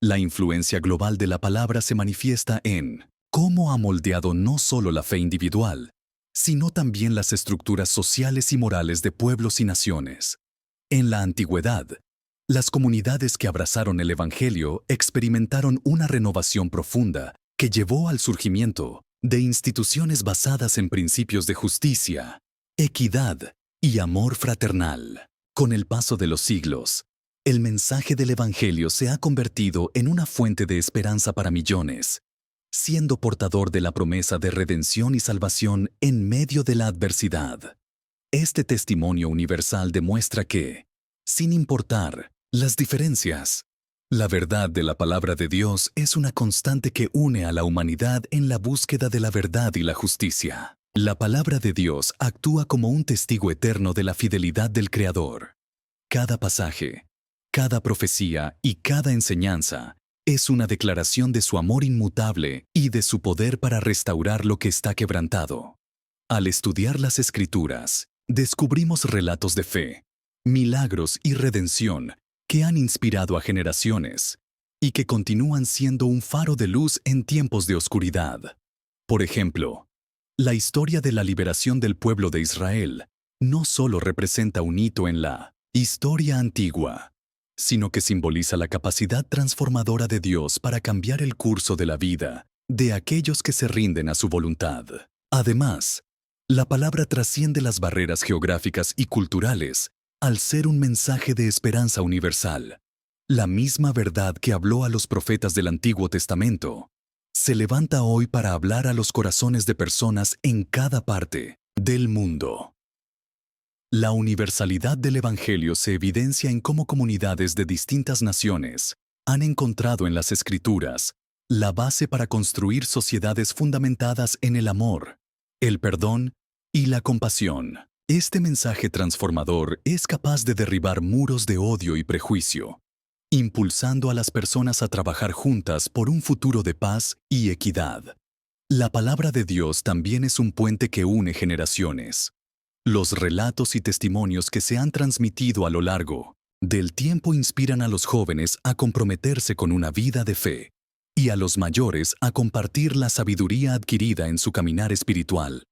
La influencia global de la palabra se manifiesta en cómo ha moldeado no solo la fe individual, sino también las estructuras sociales y morales de pueblos y naciones. En la antigüedad, las comunidades que abrazaron el Evangelio experimentaron una renovación profunda que llevó al surgimiento de instituciones basadas en principios de justicia, equidad y amor fraternal. Con el paso de los siglos, el mensaje del Evangelio se ha convertido en una fuente de esperanza para millones, siendo portador de la promesa de redención y salvación en medio de la adversidad. Este testimonio universal demuestra que, sin importar las diferencias, la verdad de la palabra de Dios es una constante que une a la humanidad en la búsqueda de la verdad y la justicia. La palabra de Dios actúa como un testigo eterno de la fidelidad del Creador. Cada pasaje, cada profecía y cada enseñanza es una declaración de su amor inmutable y de su poder para restaurar lo que está quebrantado. Al estudiar las Escrituras, descubrimos relatos de fe, milagros y redención que han inspirado a generaciones y que continúan siendo un faro de luz en tiempos de oscuridad. Por ejemplo, la historia de la liberación del pueblo de Israel no solo representa un hito en la historia antigua, sino que simboliza la capacidad transformadora de Dios para cambiar el curso de la vida de aquellos que se rinden a su voluntad. Además, la palabra trasciende las barreras geográficas y culturales al ser un mensaje de esperanza universal. La misma verdad que habló a los profetas del Antiguo Testamento se levanta hoy para hablar a los corazones de personas en cada parte del mundo. La universalidad del Evangelio se evidencia en cómo comunidades de distintas naciones han encontrado en las Escrituras la base para construir sociedades fundamentadas en el amor, el perdón y la compasión. Este mensaje transformador es capaz de derribar muros de odio y prejuicio, impulsando a las personas a trabajar juntas por un futuro de paz y equidad. La palabra de Dios también es un puente que une generaciones. Los relatos y testimonios que se han transmitido a lo largo del tiempo inspiran a los jóvenes a comprometerse con una vida de fe y a los mayores a compartir la sabiduría adquirida en su caminar espiritual.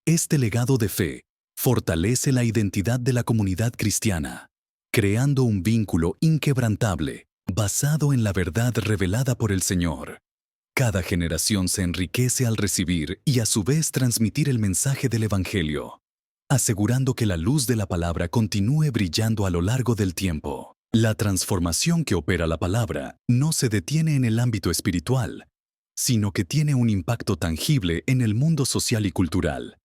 Este legado de fe fortalece la identidad de la comunidad cristiana, creando un vínculo inquebrantable basado en la verdad revelada por el Señor. Cada generación se enriquece al recibir y a su vez transmitir el mensaje del Evangelio, asegurando que la luz de la palabra continúe brillando a lo largo del tiempo. La transformación que opera la palabra no se detiene en el ámbito espiritual, sino que tiene un impacto tangible en el mundo social y cultural.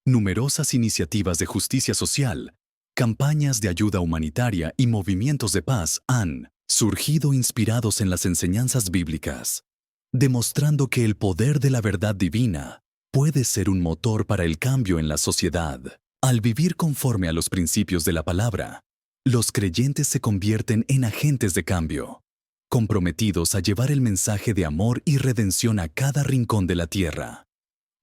Numerosas iniciativas de justicia social, campañas de ayuda humanitaria y movimientos de paz han surgido inspirados en las enseñanzas bíblicas, demostrando que el poder de la verdad divina puede ser un motor para el cambio en la sociedad. Al vivir conforme a los principios de la palabra, los creyentes se convierten en agentes de cambio, comprometidos a llevar el mensaje de amor y redención a cada rincón de la tierra.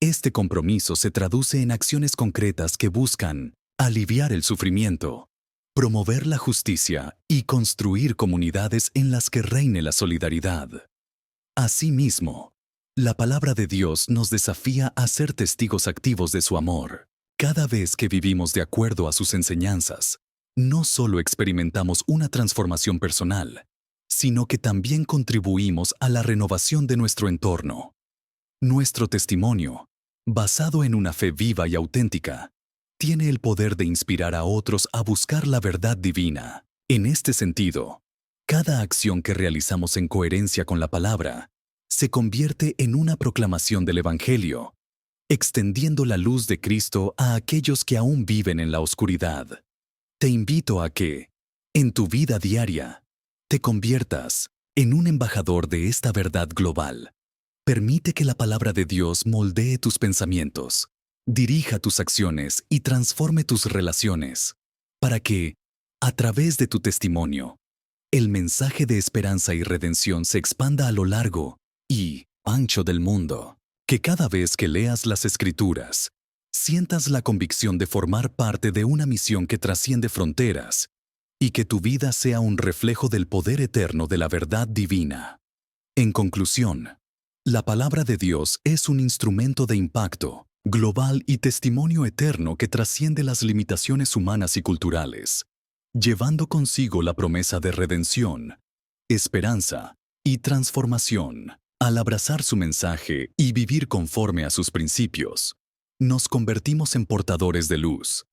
Este compromiso se traduce en acciones concretas que buscan aliviar el sufrimiento, promover la justicia y construir comunidades en las que reine la solidaridad. Asimismo, la palabra de Dios nos desafía a ser testigos activos de su amor. Cada vez que vivimos de acuerdo a sus enseñanzas, no solo experimentamos una transformación personal, sino que también contribuimos a la renovación de nuestro entorno. Nuestro testimonio, basado en una fe viva y auténtica, tiene el poder de inspirar a otros a buscar la verdad divina. En este sentido, cada acción que realizamos en coherencia con la palabra se convierte en una proclamación del Evangelio, extendiendo la luz de Cristo a aquellos que aún viven en la oscuridad. Te invito a que, en tu vida diaria, te conviertas en un embajador de esta verdad global. Permite que la palabra de Dios moldee tus pensamientos, dirija tus acciones y transforme tus relaciones, para que, a través de tu testimonio, el mensaje de esperanza y redención se expanda a lo largo y ancho del mundo. Que cada vez que leas las Escrituras, sientas la convicción de formar parte de una misión que trasciende fronteras y que tu vida sea un reflejo del poder eterno de la verdad divina. En conclusión, la palabra de Dios es un instrumento de impacto global y testimonio eterno que trasciende las limitaciones humanas y culturales, llevando consigo la promesa de redención, esperanza y transformación. Al abrazar su mensaje y vivir conforme a sus principios, nos convertimos en portadores de luz,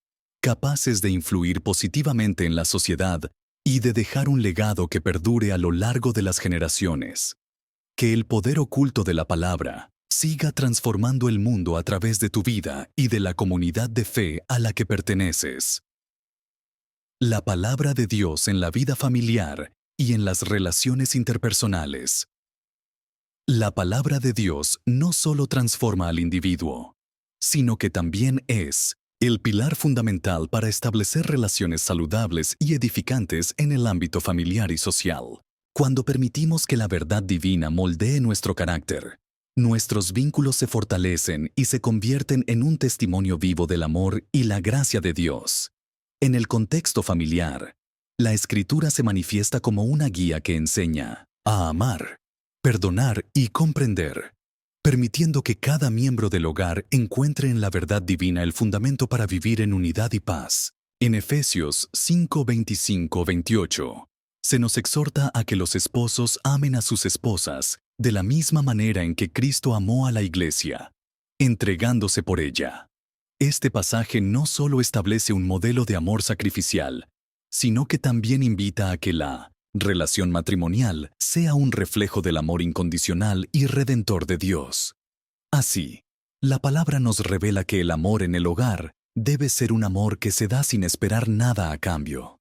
capaces de influir positivamente en la sociedad y de dejar un legado que perdure a lo largo de las generaciones. Que el poder oculto de la palabra siga transformando el mundo a través de tu vida y de la comunidad de fe a la que perteneces. La palabra de Dios en la vida familiar y en las relaciones interpersonales. La palabra de Dios no solo transforma al individuo, sino que también es el pilar fundamental para establecer relaciones saludables y edificantes en el ámbito familiar y social. Cuando permitimos que la verdad divina moldee nuestro carácter, nuestros vínculos se fortalecen y se convierten en un testimonio vivo del amor y la gracia de Dios. En el contexto familiar, la Escritura se manifiesta como una guía que enseña a amar, perdonar y comprender, permitiendo que cada miembro del hogar encuentre en la verdad divina el fundamento para vivir en unidad y paz. En Efesios 5:25-28, se nos exhorta a que los esposos amen a sus esposas de la misma manera en que Cristo amó a la Iglesia, entregándose por ella. Este pasaje no solo establece un modelo de amor sacrificial, sino que también invita a que la relación matrimonial sea un reflejo del amor incondicional y redentor de Dios. Así, la palabra nos revela que el amor en el hogar debe ser un amor que se da sin esperar nada a cambio.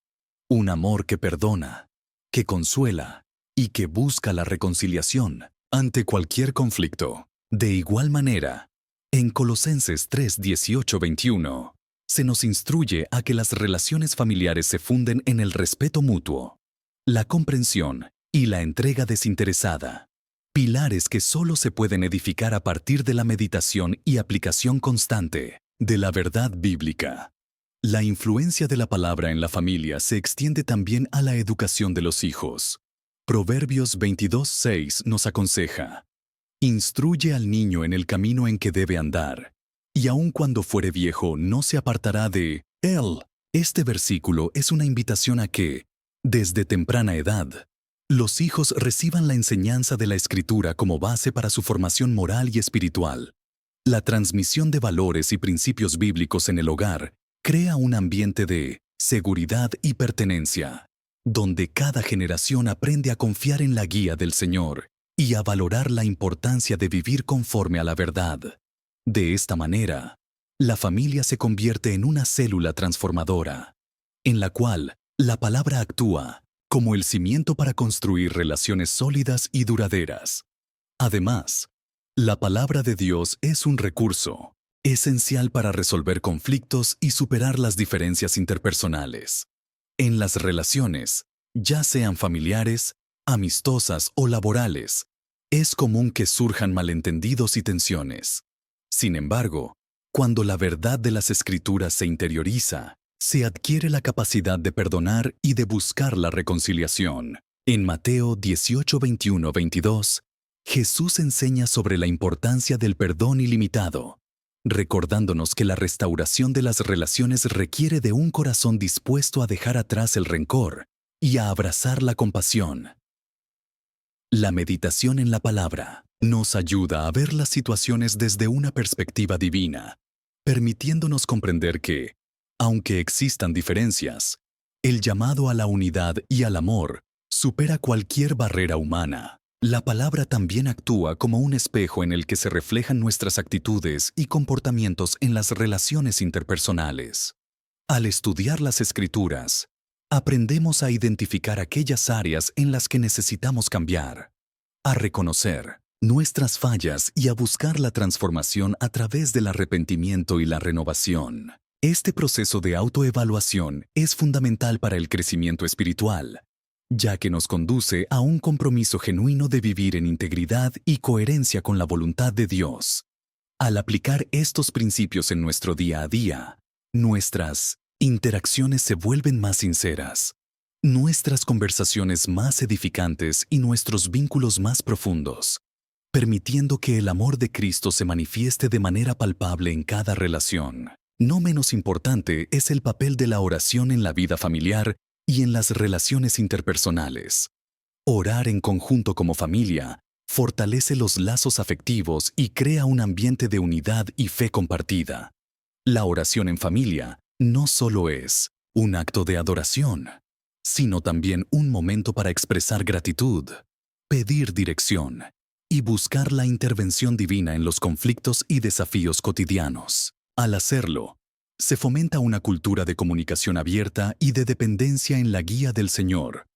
Un amor que perdona, que consuela y que busca la reconciliación ante cualquier conflicto. De igual manera, en Colosenses 3:18-21, se nos instruye a que las relaciones familiares se funden en el respeto mutuo, la comprensión y la entrega desinteresada, pilares que solo se pueden edificar a partir de la meditación y aplicación constante de la verdad bíblica. La influencia de la palabra en la familia se extiende también a la educación de los hijos. Proverbios 22:6 nos aconseja: instruye al niño en el camino en que debe andar, y aun cuando fuere viejo no se apartará de él. Este versículo es una invitación a que, desde temprana edad, Los hijos reciban la enseñanza de la Escritura como base para su formación moral y espiritual. La transmisión de valores y principios bíblicos en el hogar crea un ambiente de seguridad y pertenencia, donde cada generación aprende a confiar en la guía del Señor y a valorar la importancia de vivir conforme a la verdad. De esta manera, la familia se convierte en una célula transformadora, en la cual la palabra actúa como el cimiento para construir relaciones sólidas y duraderas. Además, la palabra de Dios es un recurso esencial para resolver conflictos y superar las diferencias interpersonales. En las relaciones, ya sean familiares, amistosas o laborales, es común que surjan malentendidos y tensiones. Sin embargo, cuando la verdad de las Escrituras se interioriza, se adquiere la capacidad de perdonar y de buscar la reconciliación. En Mateo 18, 21, 22, Jesús enseña sobre la importancia del perdón ilimitado, recordándonos que la restauración de las relaciones requiere de un corazón dispuesto a dejar atrás el rencor y a abrazar la compasión. La meditación en la palabra nos ayuda a ver las situaciones desde una perspectiva divina, permitiéndonos comprender que, aunque existan diferencias, el llamado a la unidad y al amor supera cualquier barrera humana. La palabra también actúa como un espejo en el que se reflejan nuestras actitudes y comportamientos en las relaciones interpersonales. Al estudiar las Escrituras, aprendemos a identificar aquellas áreas en las que necesitamos cambiar, a reconocer nuestras fallas y a buscar la transformación a través del arrepentimiento y la renovación. Este proceso de autoevaluación es fundamental para el crecimiento espiritual, ya que nos conduce a un compromiso genuino de vivir en integridad y coherencia con la voluntad de Dios. Al aplicar estos principios en nuestro día a día, nuestras interacciones se vuelven más sinceras, nuestras conversaciones más edificantes y nuestros vínculos más profundos, permitiendo que el amor de Cristo se manifieste de manera palpable en cada relación. No menos importante es el papel de la oración en la vida familiar y en las relaciones interpersonales. Orar en conjunto como familia fortalece los lazos afectivos y crea un ambiente de unidad y fe compartida. La oración en familia no solo es un acto de adoración, sino también un momento para expresar gratitud, pedir dirección y buscar la intervención divina en los conflictos y desafíos cotidianos. Al hacerlo, se fomenta una cultura de comunicación abierta y de dependencia en la guía del Señor,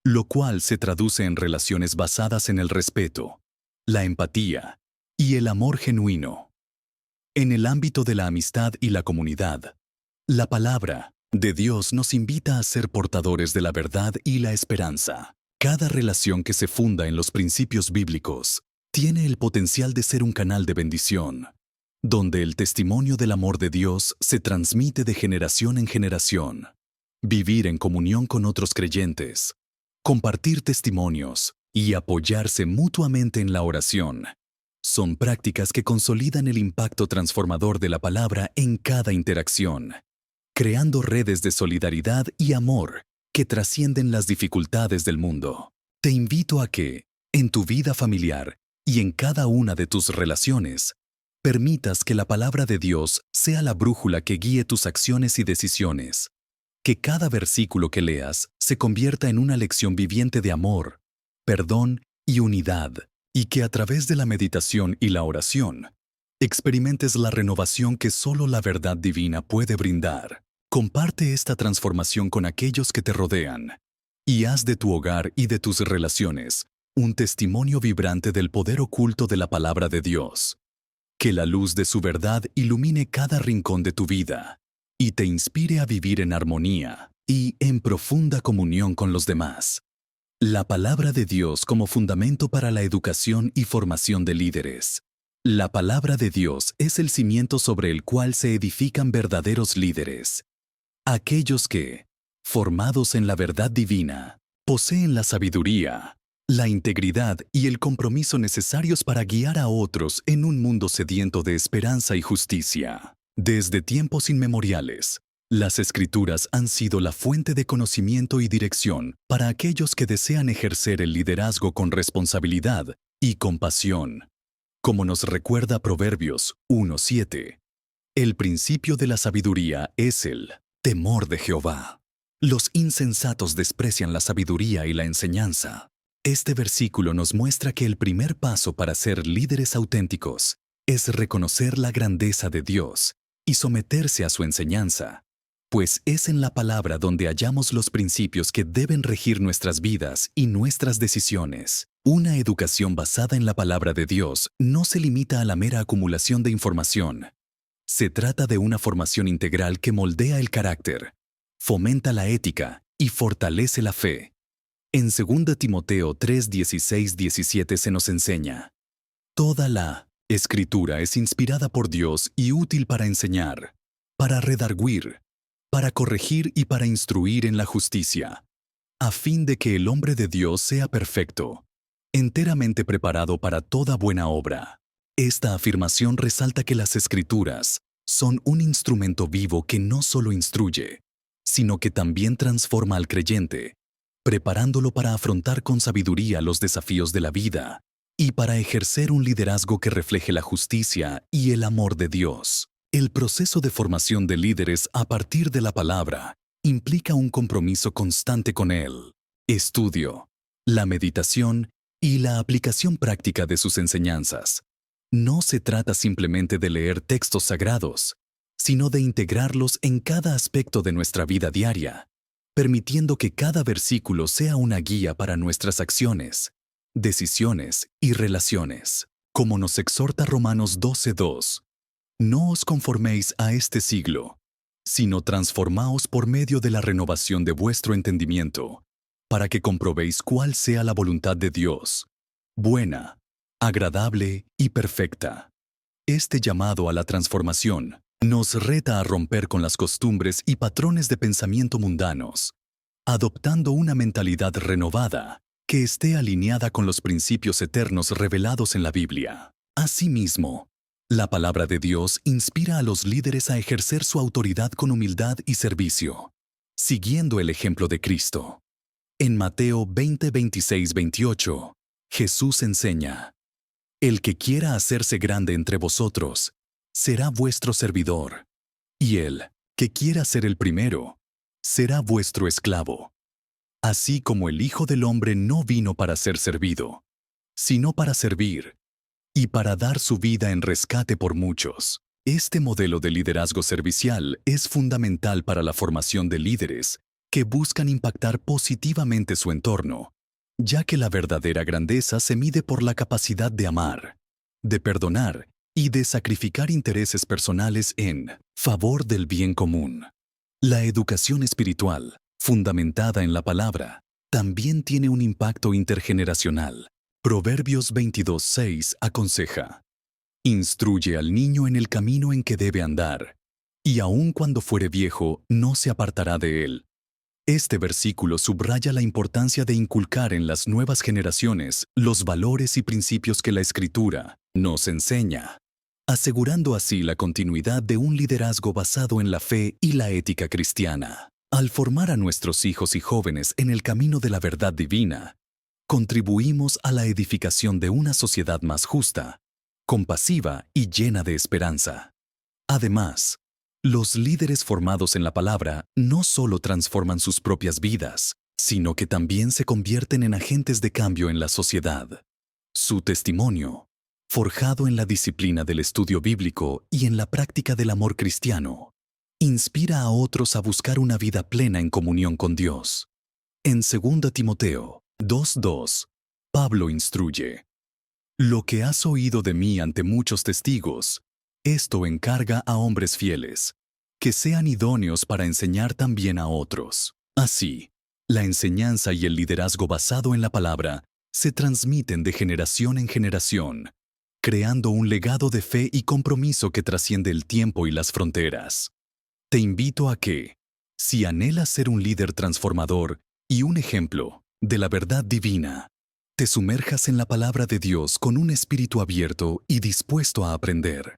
lo cual se traduce en relaciones basadas en el respeto, la empatía y el amor genuino. En el ámbito de la amistad y la comunidad, la palabra de Dios nos invita a ser portadores de la verdad y la esperanza. Cada relación que se funda en los principios bíblicos tiene el potencial de ser un canal de bendición, donde el testimonio del amor de Dios se transmite de generación en generación. Vivir en comunión con otros creyentes, compartir testimonios y apoyarse mutuamente en la oración son prácticas que consolidan el impacto transformador de la palabra en cada interacción, creando redes de solidaridad y amor que trascienden las dificultades del mundo. Te invito a que, en tu vida familiar y en cada una de tus relaciones, permitas que la palabra de Dios sea la brújula que guíe tus acciones y decisiones. Que cada versículo que leas se convierta en una lección viviente de amor, perdón y unidad, y que a través de la meditación y la oración, experimentes la renovación que solo la verdad divina puede brindar. Comparte esta transformación con aquellos que te rodean, y haz de tu hogar y de tus relaciones un testimonio vibrante del poder oculto de la palabra de Dios. Que la luz de su verdad ilumine cada rincón de tu vida y te inspire a vivir en armonía y en profunda comunión con los demás. La palabra de Dios como fundamento para la educación y formación de líderes. La palabra de Dios es el cimiento sobre el cual se edifican verdaderos líderes. Aquellos que, formados en la verdad divina, poseen la sabiduría, la integridad y el compromiso necesarios para guiar a otros en un mundo sediento de esperanza y justicia. Desde tiempos inmemoriales, Las Escrituras han sido la fuente de conocimiento y dirección para aquellos que desean ejercer el liderazgo con responsabilidad y compasión. Como nos recuerda Proverbios 1:7, el principio de la sabiduría es el temor de Jehová. Los insensatos desprecian la sabiduría y la enseñanza. Este versículo nos muestra que el primer paso para ser líderes auténticos es reconocer la grandeza de Dios y someterse a su enseñanza, pues es en la palabra donde hallamos los principios que deben regir nuestras vidas y nuestras decisiones. Una educación basada en la palabra de Dios no se limita a la mera acumulación de información. Se trata de una formación integral que moldea el carácter, fomenta la ética y fortalece la fe. En 2 Timoteo 3:16-17 se nos enseña: toda la Escritura es inspirada por Dios y útil para enseñar, para redarguir, para corregir y para instruir en la justicia, a fin de que el hombre de Dios sea perfecto, enteramente preparado para toda buena obra. Esta afirmación resalta que las Escrituras son un instrumento vivo que no solo instruye, sino que también transforma al creyente, preparándolo para afrontar con sabiduría los desafíos de la vida y para ejercer un liderazgo que refleje la justicia y el amor de Dios. El proceso de formación de líderes a partir de la palabra implica un compromiso constante con Él, estudio, la meditación y la aplicación práctica de sus enseñanzas. No se trata simplemente de leer textos sagrados, sino de integrarlos en cada aspecto de nuestra vida diaria, permitiendo que cada versículo sea una guía para nuestras acciones, decisiones y relaciones. Como nos exhorta Romanos 12:2, no os conforméis a este siglo, sino transformaos por medio de la renovación de vuestro entendimiento, para que comprobéis cuál sea la voluntad de Dios, buena, agradable y perfecta. Este llamado a la transformación nos reta a romper con las costumbres y patrones de pensamiento mundanos, adoptando una mentalidad renovada que esté alineada con los principios eternos revelados en la Biblia. Asimismo, la palabra de Dios inspira a los líderes a ejercer su autoridad con humildad y servicio, siguiendo el ejemplo de Cristo. En Mateo 20:26-28, Jesús enseña: el que quiera hacerse grande entre vosotros, será vuestro servidor, y el que quiera ser el primero, será vuestro esclavo. Así como el Hijo del Hombre no vino para ser servido, sino para servir, y para dar su vida en rescate por muchos. Este modelo de liderazgo servicial es fundamental para la formación de líderes que buscan impactar positivamente su entorno, ya que la verdadera grandeza se mide por la capacidad de amar, de perdonar y de sacrificar intereses personales en favor del bien común. La educación espiritual, fundamentada en la palabra, también tiene un impacto intergeneracional. Proverbios 22:6 aconseja: instruye al niño en el camino en que debe andar, y aun cuando fuere viejo, no se apartará de él. Este versículo subraya la importancia de inculcar en las nuevas generaciones los valores y principios que la Escritura nos enseña, asegurando así la continuidad de un liderazgo basado en la fe y la ética cristiana. Al formar a nuestros hijos y jóvenes en el camino de la verdad divina, contribuimos a la edificación de una sociedad más justa, compasiva y llena de esperanza. Además, los líderes formados en la palabra no solo transforman sus propias vidas, sino que también se convierten en agentes de cambio en la sociedad. Su testimonio, forjado en la disciplina del estudio bíblico y en la práctica del amor cristiano, inspira a otros a buscar una vida plena en comunión con Dios. En 2 Timoteo 2:2, Pablo instruye: lo que has oído de mí ante muchos testigos, esto encarga a hombres fieles, que sean idóneos para enseñar también a otros. Así, la enseñanza y el liderazgo basado en la palabra se transmiten de generación en generación, creando un legado de fe y compromiso que trasciende el tiempo y las fronteras. Te invito a que, si anhelas ser un líder transformador y un ejemplo de la verdad divina, te sumerjas en la palabra de Dios con un espíritu abierto y dispuesto a aprender.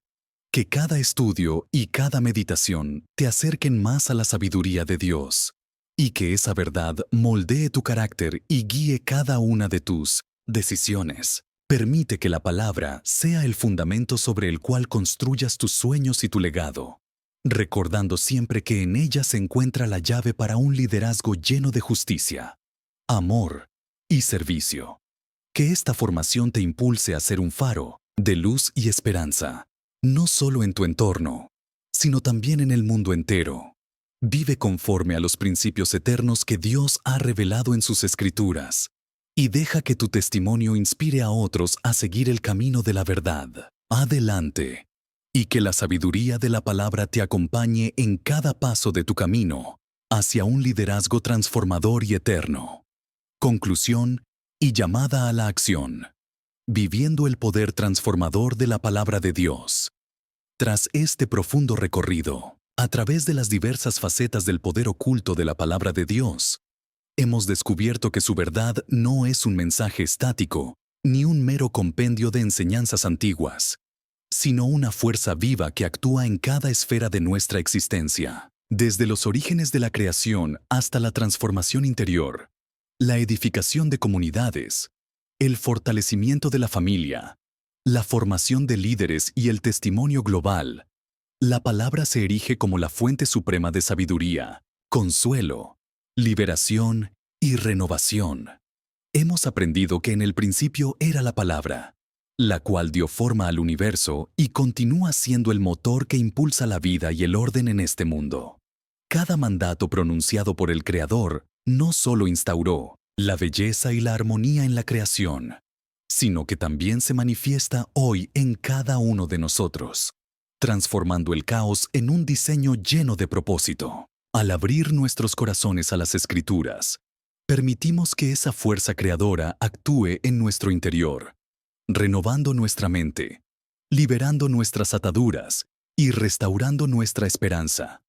Que cada estudio y cada meditación te acerquen más a la sabiduría de Dios, y que esa verdad moldee tu carácter y guíe cada una de tus decisiones. Permite que la palabra sea el fundamento sobre el cual construyas tus sueños y tu legado, recordando siempre que en ella se encuentra la llave para un liderazgo lleno de justicia, amor y servicio. Que esta formación te impulse a ser un faro de luz y esperanza, no solo en tu entorno, sino también en el mundo entero. Vive conforme a los principios eternos que Dios ha revelado en sus Escrituras, y deja que tu testimonio inspire a otros a seguir el camino de la verdad. Adelante, y que la sabiduría de la palabra te acompañe en cada paso de tu camino hacia un liderazgo transformador y eterno. Conclusión y llamada a la acción. Viviendo el poder transformador de la palabra de Dios. Tras este profundo recorrido, a través de las diversas facetas del poder oculto de la palabra de Dios, hemos descubierto que su verdad no es un mensaje estático, ni un mero compendio de enseñanzas antiguas, sino una fuerza viva que actúa en cada esfera de nuestra existencia, desde los orígenes de la creación hasta la transformación interior, la edificación de comunidades, el fortalecimiento de la familia, la formación de líderes y el testimonio global. La palabra se erige como la fuente suprema de sabiduría, consuelo, liberación y renovación. Hemos aprendido que en el principio era la palabra, la cual dio forma al universo y continúa siendo el motor que impulsa la vida y el orden en este mundo. Cada mandato pronunciado por el Creador no solo instauró la belleza y la armonía en la creación, sino que también se manifiesta hoy en cada uno de nosotros, transformando el caos en un diseño lleno de propósito. Al abrir nuestros corazones a las Escrituras, permitimos que esa fuerza creadora actúe en nuestro interior, renovando nuestra mente, liberando nuestras ataduras y restaurando nuestra esperanza.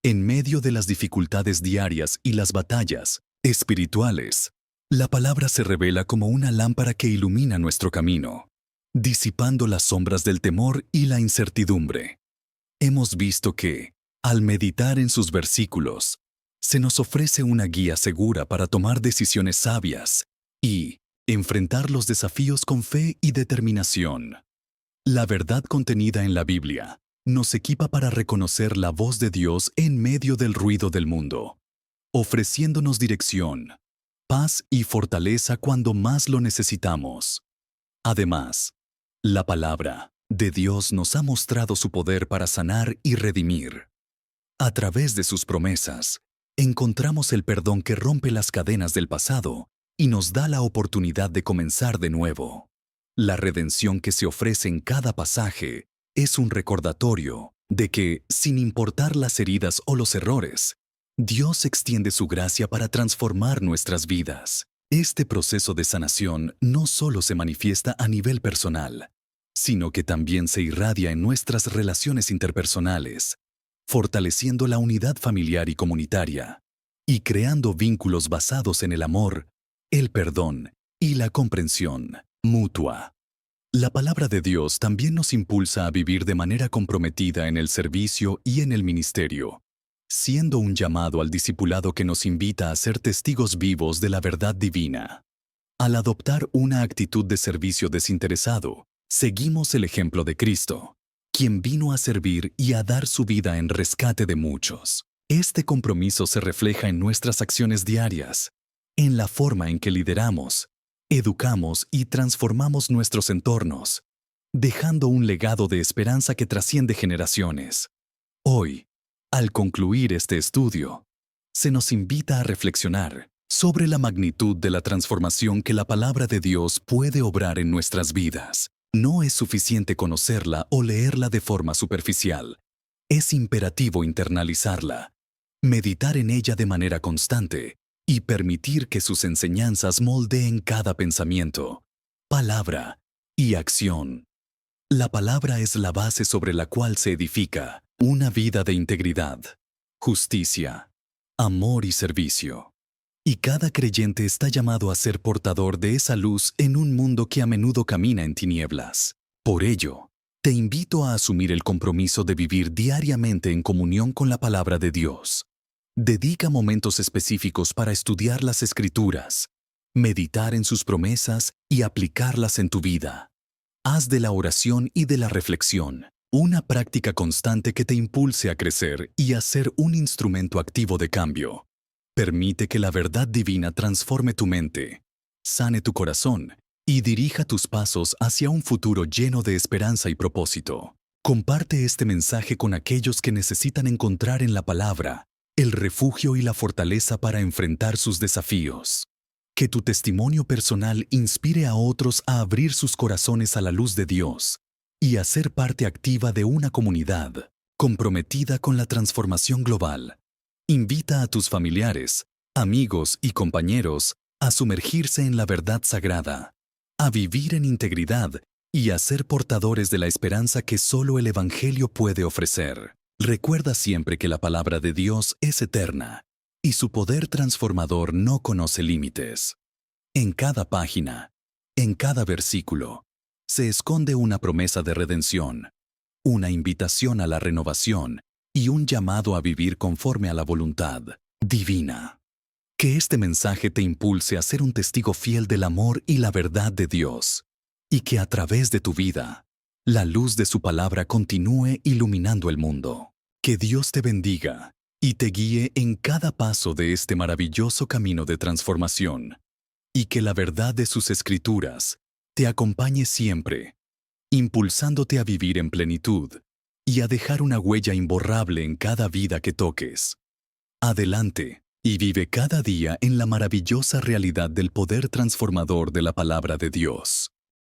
En medio de las dificultades diarias y las batallas espirituales, la palabra se revela como una lámpara que ilumina nuestro camino, disipando las sombras del temor y la incertidumbre. Hemos visto que, al meditar en sus versículos, se nos ofrece una guía segura para tomar decisiones sabias y enfrentar los desafíos con fe y determinación. La verdad contenida en la Biblia nos equipa para reconocer la voz de Dios en medio del ruido del mundo, ofreciéndonos dirección, paz y fortaleza cuando más lo necesitamos. Además, la palabra de Dios nos ha mostrado su poder para sanar y redimir. A través de sus promesas, encontramos el perdón que rompe las cadenas del pasado y nos da la oportunidad de comenzar de nuevo. La redención que se ofrece en cada pasaje es un recordatorio de que, sin importar las heridas o los errores, Dios extiende su gracia para transformar nuestras vidas. Este proceso de sanación no solo se manifiesta a nivel personal, sino que también se irradia en nuestras relaciones interpersonales, fortaleciendo la unidad familiar y comunitaria, y creando vínculos basados en el amor, el perdón y la comprensión mutua. La palabra de Dios también nos impulsa a vivir de manera comprometida en el servicio y en el ministerio, siendo un llamado al discipulado que nos invita a ser testigos vivos de la verdad divina. Al adoptar una actitud de servicio desinteresado, seguimos el ejemplo de Cristo, quien vino a servir y a dar su vida en rescate de muchos. Este compromiso se refleja en nuestras acciones diarias, en la forma en que lideramos, educamos y transformamos nuestros entornos, dejando un legado de esperanza que trasciende generaciones. Hoy, al concluir este estudio, se nos invita a reflexionar sobre la magnitud de la transformación que la palabra de Dios puede obrar en nuestras vidas. No es suficiente conocerla o leerla de forma superficial. Es imperativo internalizarla, meditar en ella de manera constante y permitir que sus enseñanzas moldeen cada pensamiento, palabra y acción. La palabra es la base sobre la cual se edifica una vida de integridad, justicia, amor y servicio. Y cada creyente está llamado a ser portador de esa luz en un mundo que a menudo camina en tinieblas. Por ello, Te invito a asumir el compromiso de vivir diariamente en comunión con la palabra de Dios. Dedica momentos específicos para estudiar las Escrituras, meditar en sus promesas y aplicarlas en tu vida. Haz de la oración y de la reflexión una práctica constante que te impulse a crecer y a ser un instrumento activo de cambio. Permite que la verdad divina transforme tu mente, sane tu corazón y dirija tus pasos hacia un futuro lleno de esperanza y propósito. Comparte este mensaje con aquellos que necesitan encontrar en la palabra el refugio y la fortaleza para enfrentar sus desafíos. Que tu testimonio personal inspire a otros a abrir sus corazones a la luz de Dios y a ser parte activa de una comunidad comprometida con la transformación global. Invita a tus familiares, amigos y compañeros a sumergirse en la verdad sagrada, a vivir en integridad y a ser portadores de la esperanza que solo el Evangelio puede ofrecer. Recuerda siempre que la palabra de Dios es eterna y su poder transformador no conoce límites. En cada página, en cada versículo, se esconde una promesa de redención, una invitación a la renovación y un llamado a vivir conforme a la voluntad divina. Que este mensaje te impulse a ser un testigo fiel del amor y la verdad de Dios, y que a través de tu vida, la luz de su palabra continúe iluminando el mundo. Que Dios te bendiga y te guíe en cada paso de este maravilloso camino de transformación, y que la verdad de sus Escrituras te acompañe siempre, impulsándote a vivir en plenitud y a dejar una huella imborrable en cada vida que toques. Adelante y vive cada día en la maravillosa realidad del poder transformador de la palabra de Dios.